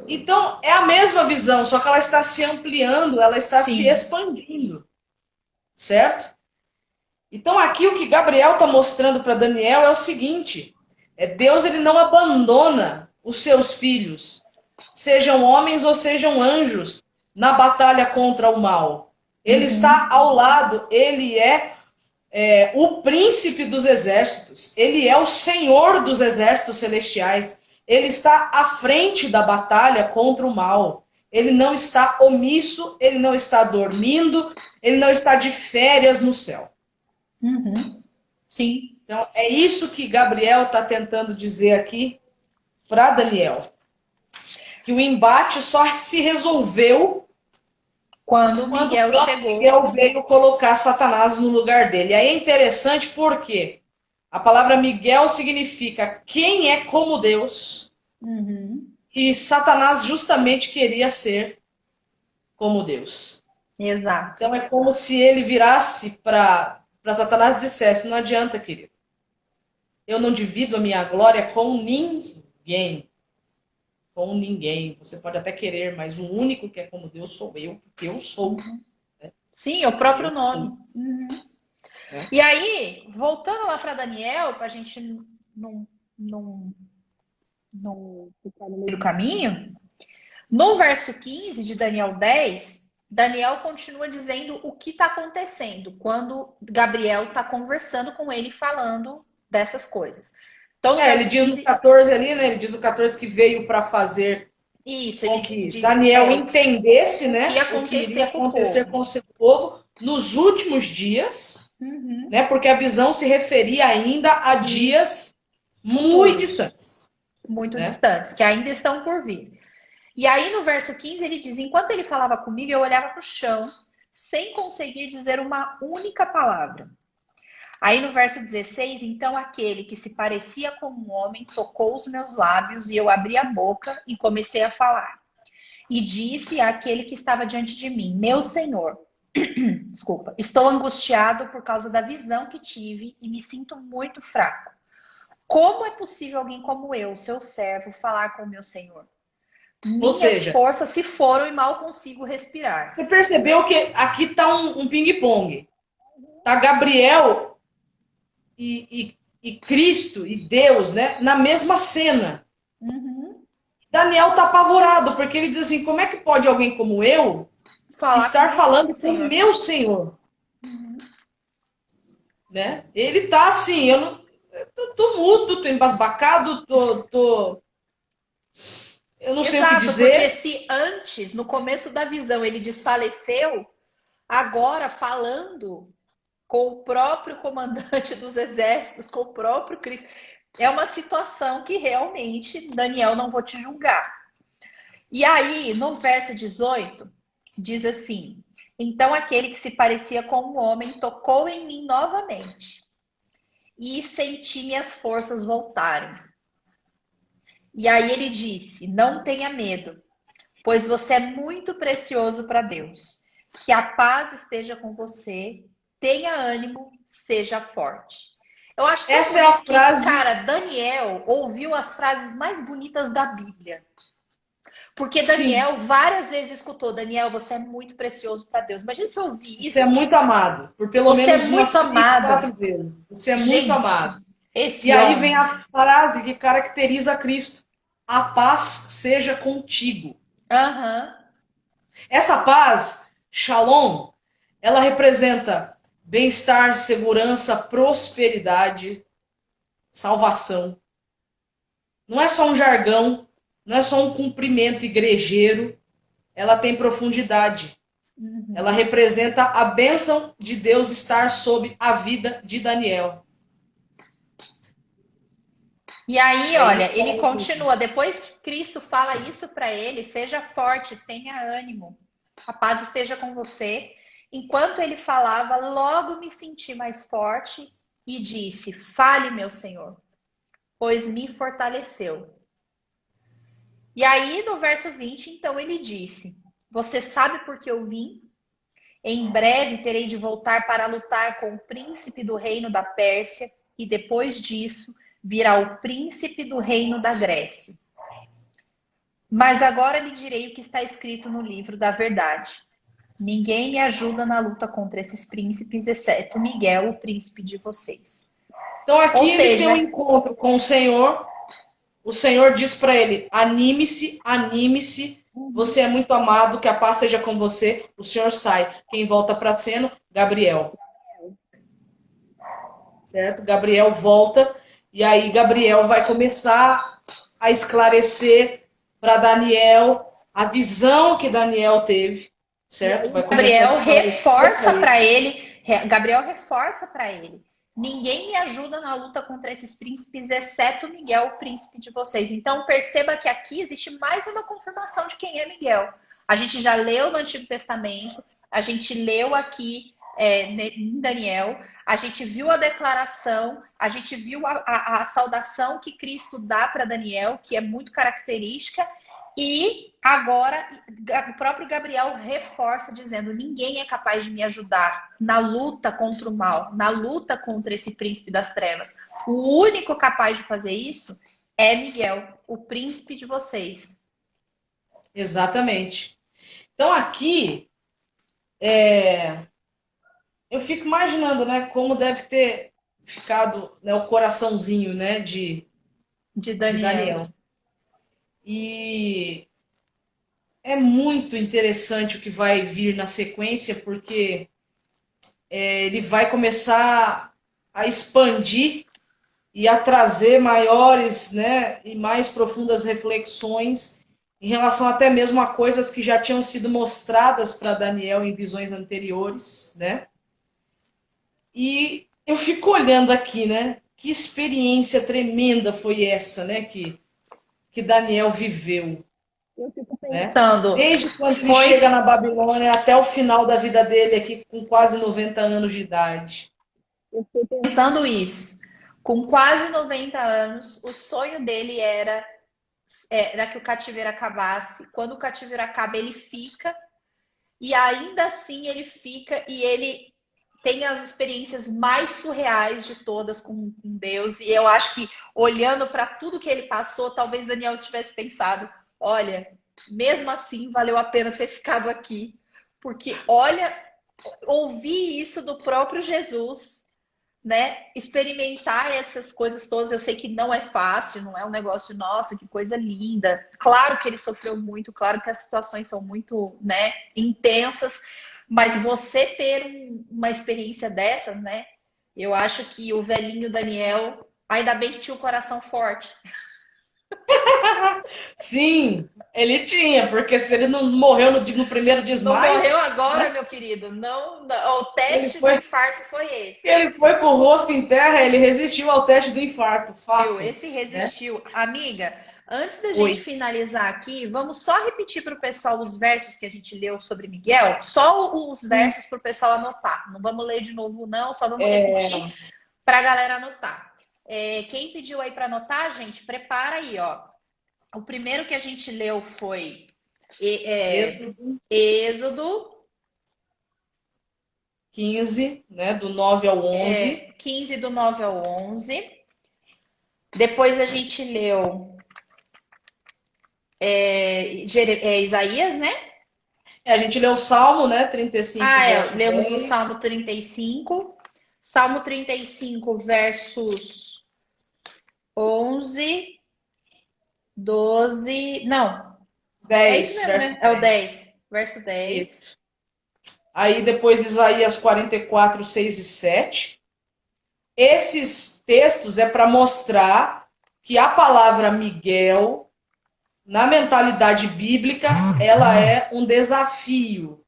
Então, é a mesma visão, só que ela está se ampliando, ela está se expandindo, certo? Então, aqui o que Gabriel está mostrando para Daniel é o seguinte: Deus ele não abandona os seus filhos, sejam homens ou sejam anjos, na batalha contra o mal. Ele está ao lado, ele é o príncipe dos exércitos, ele é o senhor dos exércitos celestiais, ele está à frente da batalha contra o mal. Ele não está omisso, ele não está dormindo, ele não está de férias no céu. Sim. Então, é isso que Gabriel está tentando dizer aqui para Daniel. Que o embate só se resolveu quando Miguel chegou. Miguel veio colocar Satanás no lugar dele. E aí é interessante porque a palavra Miguel significa quem é como Deus. E Satanás justamente queria ser como Deus. Exato. Então é como se ele virasse para Satanás e dissesse: não adianta, querido. Eu não divido a minha glória com ninguém. Com ninguém. Você pode até querer, mas o único que é como Deus sou eu, porque eu sou. Né? Sim, é o próprio nome. E aí, voltando lá para Daniel, para a gente não ficar no meio do caminho, no verso 15 de Daniel 10, Daniel continua dizendo o que está acontecendo quando Gabriel está conversando com ele, falando dessas coisas. Então, ele diz no 14 ali, né? Ele diz no 14 que veio para fazer com que Daniel entendesse, né, o que iria acontecer com o seu povo nos últimos dias, né? Porque a visão se referia ainda a dias muito distantes. Muito distantes, que ainda estão por vir. E aí, no verso 15, ele diz: enquanto ele falava comigo, eu olhava para o chão, sem conseguir dizer uma única palavra. Aí, no verso 16, então aquele que se parecia com um homem tocou os meus lábios e eu abri a boca e comecei a falar. E disse àquele que estava diante de mim: meu Senhor, desculpa, estou angustiado por causa da visão que tive e me sinto muito fraco. Como é possível alguém como eu, seu servo, falar com o meu Senhor? Minhas forças se foram e mal consigo respirar. Você percebeu que aqui está um ping-pong. Tá Gabriel e Cristo e Deus, né, na mesma cena. Daniel tá apavorado, porque ele diz assim: como é que pode alguém como eu estar falando com o meu Senhor? Né? Ele tá assim, eu tô mudo, tô embasbacado, eu não sei o que dizer. Porque se antes, no começo da visão, ele desfaleceu, agora falando com o próprio comandante dos exércitos, com o próprio Cristo, é uma situação que realmente, Daniel, não vou te julgar. E aí, no verso 18, diz assim: então aquele que se parecia com um homem tocou em mim novamente e senti minhas forças voltarem. E aí ele disse: não tenha medo, pois você é muito precioso para Deus. Que a paz esteja com você, tenha ânimo, seja forte. Eu acho tão Essa é a bonito que, frase. cara, Daniel ouviu as frases mais bonitas da Bíblia. Porque Sim, Daniel várias vezes escutou: Daniel, você é muito precioso para Deus. Imagina se eu ouvir você é isso. muito amado, por pelo Você é menos muito umas três, amado. quatro vezes. Você é muito Gente, amado. E esse aí vem homem. a frase que caracteriza Cristo: a paz seja contigo. Aham. Essa paz, Shalom, ela representa bem-estar, segurança, prosperidade, salvação. Não é só um jargão, não é só um cumprimento igrejeiro, ela tem profundidade. Ela Uhum. representa a bênção de Deus estar sobre a vida de Daniel. E aí, É isso olha, que ele ela representa. continua. Depois que Cristo fala isso para ele, seja forte, tenha ânimo, a paz esteja com você. Enquanto ele falava, logo me senti mais forte e disse: Fale, meu Senhor, pois me fortaleceu. E aí, no verso 20, então ele disse: Você sabe por que eu vim? Em breve terei de voltar para lutar com o príncipe do reino da Pérsia, e depois disso virá o príncipe do reino da Grécia. Mas agora lhe direi o que está escrito no livro da verdade. Ninguém me ajuda na luta contra esses príncipes, exceto Miguel, o príncipe de vocês. Então Ou aqui ele tem um seja, encontro com o Senhor. O Senhor diz para ele: anime-se, anime-se. Você é muito amado, que a paz seja com você. O Senhor sai. Quem volta para a cena? Gabriel. Certo? Gabriel volta. E aí Gabriel vai começar a esclarecer para Daniel a visão que Daniel teve. Certo? Vai começar a Gabriel esclarecer para reforça ele. para ele, Gabriel reforça para ele. Ninguém me ajuda na luta contra esses príncipes, exceto Miguel, o príncipe de vocês. Então perceba que aqui existe mais uma confirmação de quem é Miguel. A gente já leu no Antigo Testamento, a gente leu aqui em Daniel, a gente viu a declaração, a gente viu a saudação que Cristo dá para Daniel, que é muito característica, e agora o próprio Gabriel reforça dizendo: ninguém é capaz de me ajudar na luta contra o mal, na luta contra esse príncipe das trevas. O único capaz de fazer isso é Miguel, o príncipe de vocês. Exatamente. Então aqui eu fico imaginando, né, como deve ter ficado, né, o coraçãozinho, né, De de Daniel. Daniel. E é muito interessante o que vai vir na sequência, porque ele vai começar a expandir e a trazer maiores, né, e mais profundas reflexões em relação até mesmo a coisas que já tinham sido mostradas para Daniel em visões anteriores, né? E eu fico olhando aqui, né? Que experiência tremenda foi essa, né? Que Daniel viveu, Eu fico né? Pensando, Desde quando ele foi chega na Babilônia até o final da vida dele aqui com quase 90 anos de idade. eu fiquei pensando, pensando isso. Com quase 90 anos, o sonho dele era que o cativeiro acabasse. Quando o cativeiro acaba, ele fica. E ainda assim ele fica e ele tem as experiências mais surreais de todas com Deus. E eu acho que, olhando para tudo que ele passou, talvez Daniel tivesse pensado: olha, mesmo assim valeu a pena ter ficado aqui. Porque, olha, ouvir isso do próprio Jesus, né? Experimentar essas coisas todas, eu sei que não é fácil, não é um negócio, nossa, que coisa linda. Claro que ele sofreu muito, claro que as situações são muito, né, intensas, mas você ter uma experiência dessas, né? Eu acho que o velhinho Daniel, ainda bem que tinha o coração forte. Sim, ele tinha, porque se ele não morreu no primeiro Não desmaio, morreu né? agora, meu querido. Não, o Ele teste do foi, infarto foi esse. ele foi com o rosto em terra, ele resistiu ao teste do infarto, Viu? fato, Esse né? resistiu. Amiga, antes da Oi. gente finalizar aqui, vamos só repetir para o pessoal os versos que a gente leu sobre Miguel? Só os versos para o pessoal anotar. Não vamos ler de novo, não, só vamos repetir para a galera anotar. Quem pediu aí para anotar, gente, prepara aí, ó. O primeiro que a gente leu foi Êxodo Êxodo 15, né, do 9 ao 11. 15 do 9 ao 11. Depois a gente leu Isaías, né? A gente leu o Salmo, né, 35, verso Lemos o 10. Salmo 35. Salmo 35, versos 11, 12. Não, é isso 10, mesmo, verso né? É o 10. 10, verso 10. Isso. Aí depois Isaías 44, 6 e 7. Esses textos é para mostrar que a palavra Miguel, na mentalidade bíblica, ela é um desafio.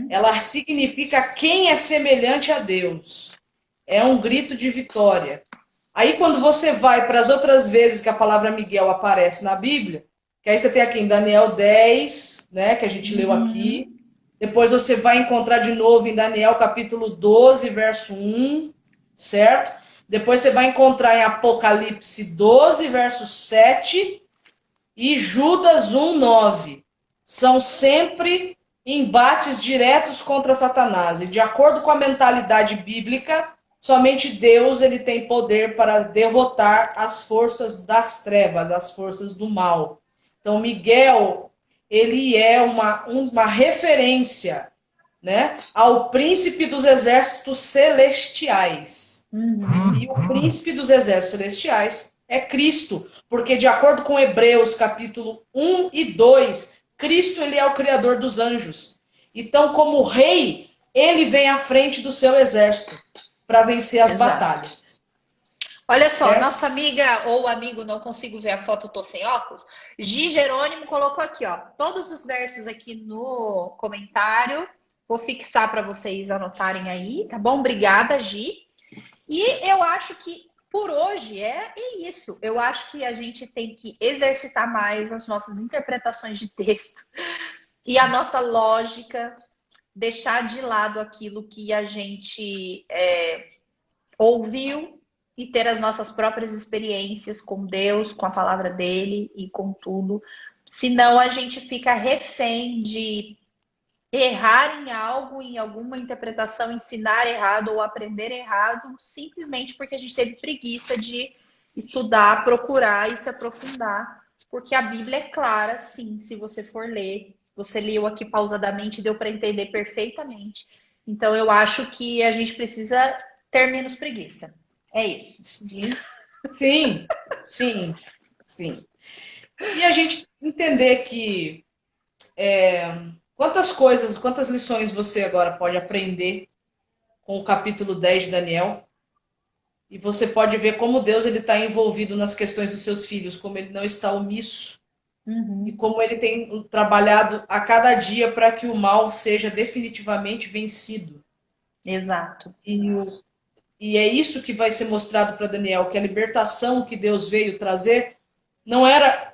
Ela significa quem é semelhante a Deus. É um grito de vitória. Aí quando você vai para as outras vezes que a palavra Miguel aparece na Bíblia, que aí você tem aqui em Daniel 10, né, que a gente leu aqui. Depois você vai encontrar de novo em Daniel capítulo 12, verso 1, certo? Depois você vai encontrar em Apocalipse 12, verso 7 e Judas 1, 9. São sempre embates diretos contra Satanás. E de acordo com a mentalidade bíblica, somente Deus ele tem poder para derrotar as forças das trevas, as forças do mal. Então, Miguel, ele é uma referência, né, ao príncipe dos exércitos celestiais. E o príncipe dos exércitos celestiais é Cristo, porque de acordo com Hebreus capítulo 1 e 2, Cristo ele é o criador dos anjos. Então, como rei, ele vem à frente do seu exército para vencer as batalhas. Olha só, certo? nossa amiga ou amigo, não consigo ver a foto, tô sem óculos. Gi Jerônimo colocou aqui, ó, todos os versos aqui no comentário. Vou fixar para vocês anotarem aí, tá bom? Obrigada, Gi. E eu acho que por hoje é isso. Eu acho que a gente tem que exercitar mais as nossas interpretações de texto e a nossa lógica, deixar de lado aquilo que a gente ouviu e ter as nossas próprias experiências com Deus, com a palavra dele e com tudo. Senão a gente fica refém de errar em algo, em alguma interpretação, ensinar errado ou aprender errado, simplesmente porque a gente teve preguiça de estudar, procurar e se aprofundar. Porque a Bíblia é clara, sim, se você for ler. Você leu aqui pausadamente, deu para entender perfeitamente. Então eu acho que a gente precisa ter menos preguiça. É isso. Sim, sim, sim. E a gente entender que quantas lições você agora pode aprender com o capítulo 10 de Daniel. E você pode ver como Deus ele está envolvido nas questões dos seus filhos, como ele não está omisso. E como ele tem trabalhado a cada dia para que o mal seja definitivamente vencido. Exato. E é isso que vai ser mostrado para Daniel, que a libertação que Deus veio trazer não era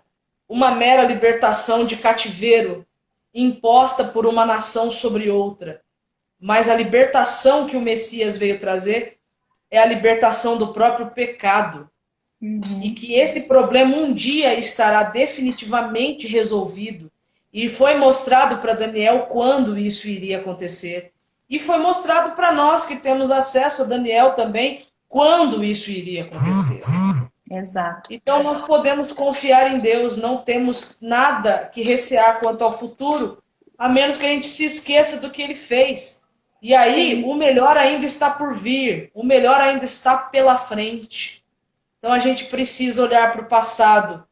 uma mera libertação de cativeiro imposta por uma nação sobre outra, mas a libertação que o Messias veio trazer é a libertação do próprio pecado. E que esse problema um dia estará definitivamente resolvido. E foi mostrado para Daniel quando isso iria acontecer. E foi mostrado para nós que temos acesso a Daniel também quando isso iria acontecer. Exato. Então nós podemos confiar em Deus, não temos nada que recear quanto ao futuro, a menos que a gente se esqueça do que ele fez. E aí, o melhor ainda está por vir, o melhor ainda está pela frente. Então a gente precisa olhar para o passado,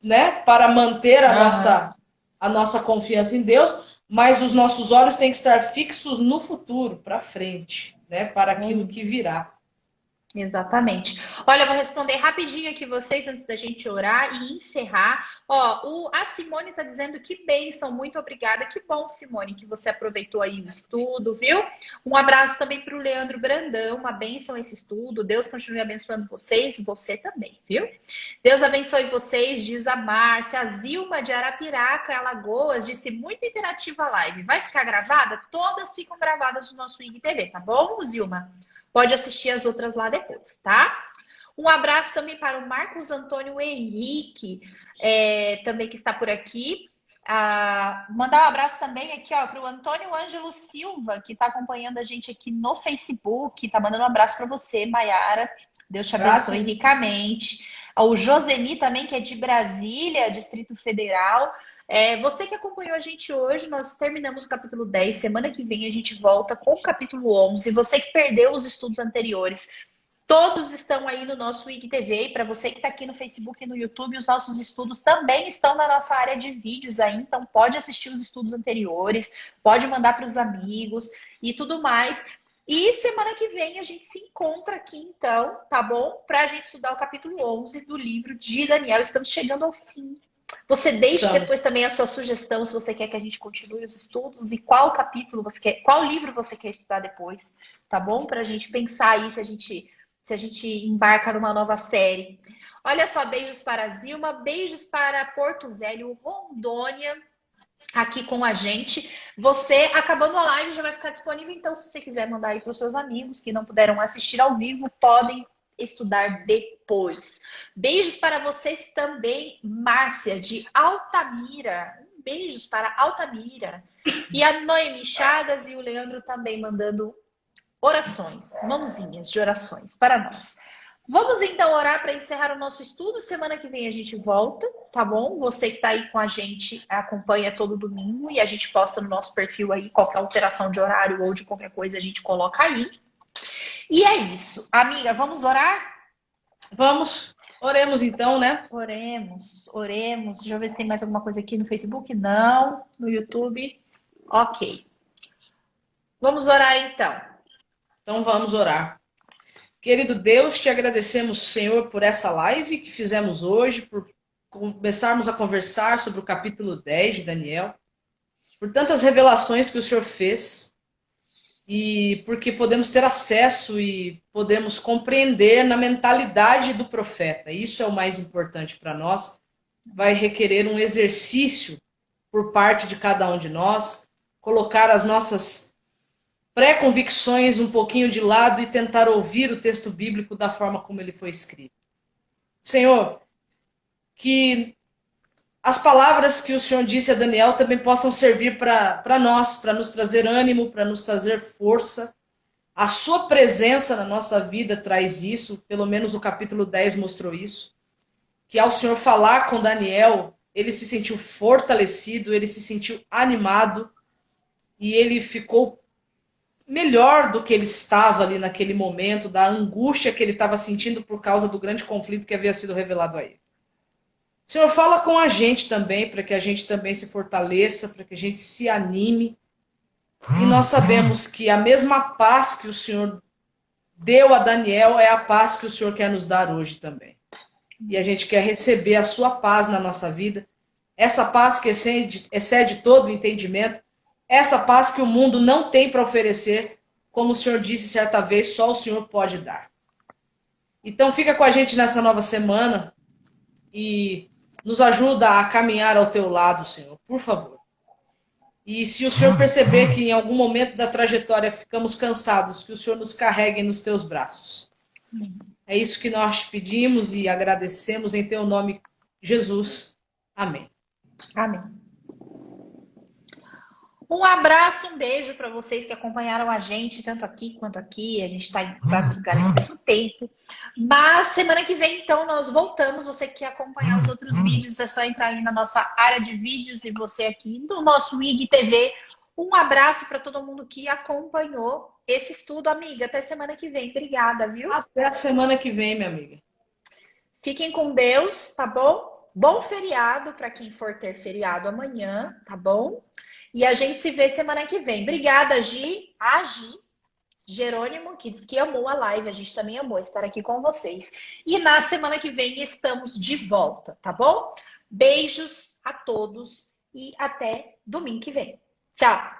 né, para manter a nossa confiança em Deus, mas os nossos olhos têm que estar fixos no futuro, para frente, né, para aquilo que virá. Exatamente. Olha, eu vou responder rapidinho aqui vocês antes da gente orar e encerrar. Ó, a Simone tá dizendo que bênção, muito obrigada. Que bom, Simone, que você aproveitou aí o estudo, viu? Um abraço também para o Leandro Brandão, uma bênção esse estudo. Deus continue abençoando vocês e você também, viu? Deus abençoe vocês, diz a Márcia. A Zilma de Arapiraca, Alagoas, disse muito interativa a live. Vai ficar gravada? Todas ficam gravadas no nosso IGTV, tá bom, Zilma? Pode assistir as outras lá depois, tá? Um abraço também para o Marcos Antônio Henrique, também que está por aqui. Mandar um abraço também aqui, ó, para o Antônio Ângelo Silva, que está acompanhando a gente aqui no Facebook. Tá mandando um abraço para você, Maiara. Deus te abençoe ricamente. O Josemi também, que é de Brasília, Distrito Federal. Você que acompanhou a gente hoje, nós terminamos o capítulo 10. Semana que vem a gente volta com o capítulo 11. Você que perdeu os estudos anteriores, todos estão aí no nosso IGTV. E para você que está aqui no Facebook e no YouTube, os nossos estudos também estão na nossa área de vídeos aí. Então pode assistir os estudos anteriores, pode mandar para os amigos e tudo mais. E semana que vem a gente se encontra aqui, então, tá bom? Para a gente estudar o capítulo 11 do livro de Daniel. Estamos chegando ao fim. Você deixe depois também a sua sugestão, se você quer que a gente continue os estudos e qual capítulo você quer, qual livro você quer estudar depois, tá bom? Para a gente pensar aí se a gente embarca numa nova série. Olha só, beijos para Zilma, beijos para Porto Velho, Rondônia, aqui com a gente. Você, acabando a live, já vai ficar disponível. Então, se você quiser mandar aí para os seus amigos que não puderam assistir ao vivo, podem estudar depois. Beijos para vocês também, Márcia, de Altamira. Beijos para Altamira. E a Noemi Chagas e o Leandro também mandando orações, mãozinhas de orações para nós. Vamos então orar para encerrar o nosso estudo. Semana que vem a gente volta, tá bom? Você que está aí com a gente acompanha todo domingo e a gente posta no nosso perfil aí qualquer alteração de horário ou de qualquer coisa a gente coloca aí. E é isso. Amiga, vamos orar? Vamos. Oremos então, né? Oremos. Deixa eu ver se tem mais alguma coisa aqui no Facebook. Não. No YouTube. Ok. Vamos orar então. Então vamos orar. Querido Deus, te agradecemos, Senhor, por essa live que fizemos hoje, por começarmos a conversar sobre o capítulo 10 de Daniel, por tantas revelações que o Senhor fez, e porque podemos ter acesso e podemos compreender na mentalidade do profeta. Isso é o mais importante para nós. Vai requerer um exercício por parte de cada um de nós, colocar as nossas pré-convicções um pouquinho de lado e tentar ouvir o texto bíblico da forma como ele foi escrito. Senhor, que as palavras que o Senhor disse a Daniel também possam servir para nós, para nos trazer ânimo, para nos trazer força. A sua presença na nossa vida traz isso, pelo menos o capítulo 10 mostrou isso. Que ao Senhor falar com Daniel, ele se sentiu fortalecido, ele se sentiu animado e ele ficou melhor do que ele estava ali naquele momento, da angústia que ele estava sentindo por causa do grande conflito que havia sido revelado a ele. Senhor, fala com a gente também, para que a gente também se fortaleça, para que a gente se anime. E nós sabemos que a mesma paz que o Senhor deu a Daniel é a paz que o Senhor quer nos dar hoje também. E a gente quer receber a sua paz na nossa vida, essa paz que excede todo o entendimento, essa paz que o mundo não tem para oferecer, como o Senhor disse certa vez, só o Senhor pode dar. Então fica com a gente nessa nova semana e nos ajuda a caminhar ao teu lado, Senhor, por favor. E se o Senhor perceber que em algum momento da trajetória ficamos cansados, que o Senhor nos carregue nos teus braços. É isso que nós te pedimos e agradecemos em teu nome, Jesus. Amém. Amém. Um abraço, um beijo para vocês que acompanharam a gente, tanto aqui quanto aqui. A gente está em vários lugares ao mesmo tempo. Mas semana que vem, então, nós voltamos. Você que quer acompanhar os outros vídeos, é só entrar aí na nossa área de vídeos e você aqui no nosso IGTV. Um abraço para todo mundo que acompanhou esse estudo, amiga. Até semana que vem. Obrigada, viu? Até a semana que vem, minha amiga. Fiquem com Deus, tá bom? Bom feriado para quem for ter feriado amanhã, tá bom? E a gente se vê semana que vem. Obrigada, Gi. A Gi Jerônimo, que disse que amou a live. A gente também amou estar aqui com vocês. E na semana que vem estamos de volta, tá bom? Beijos a todos e até domingo que vem. Tchau!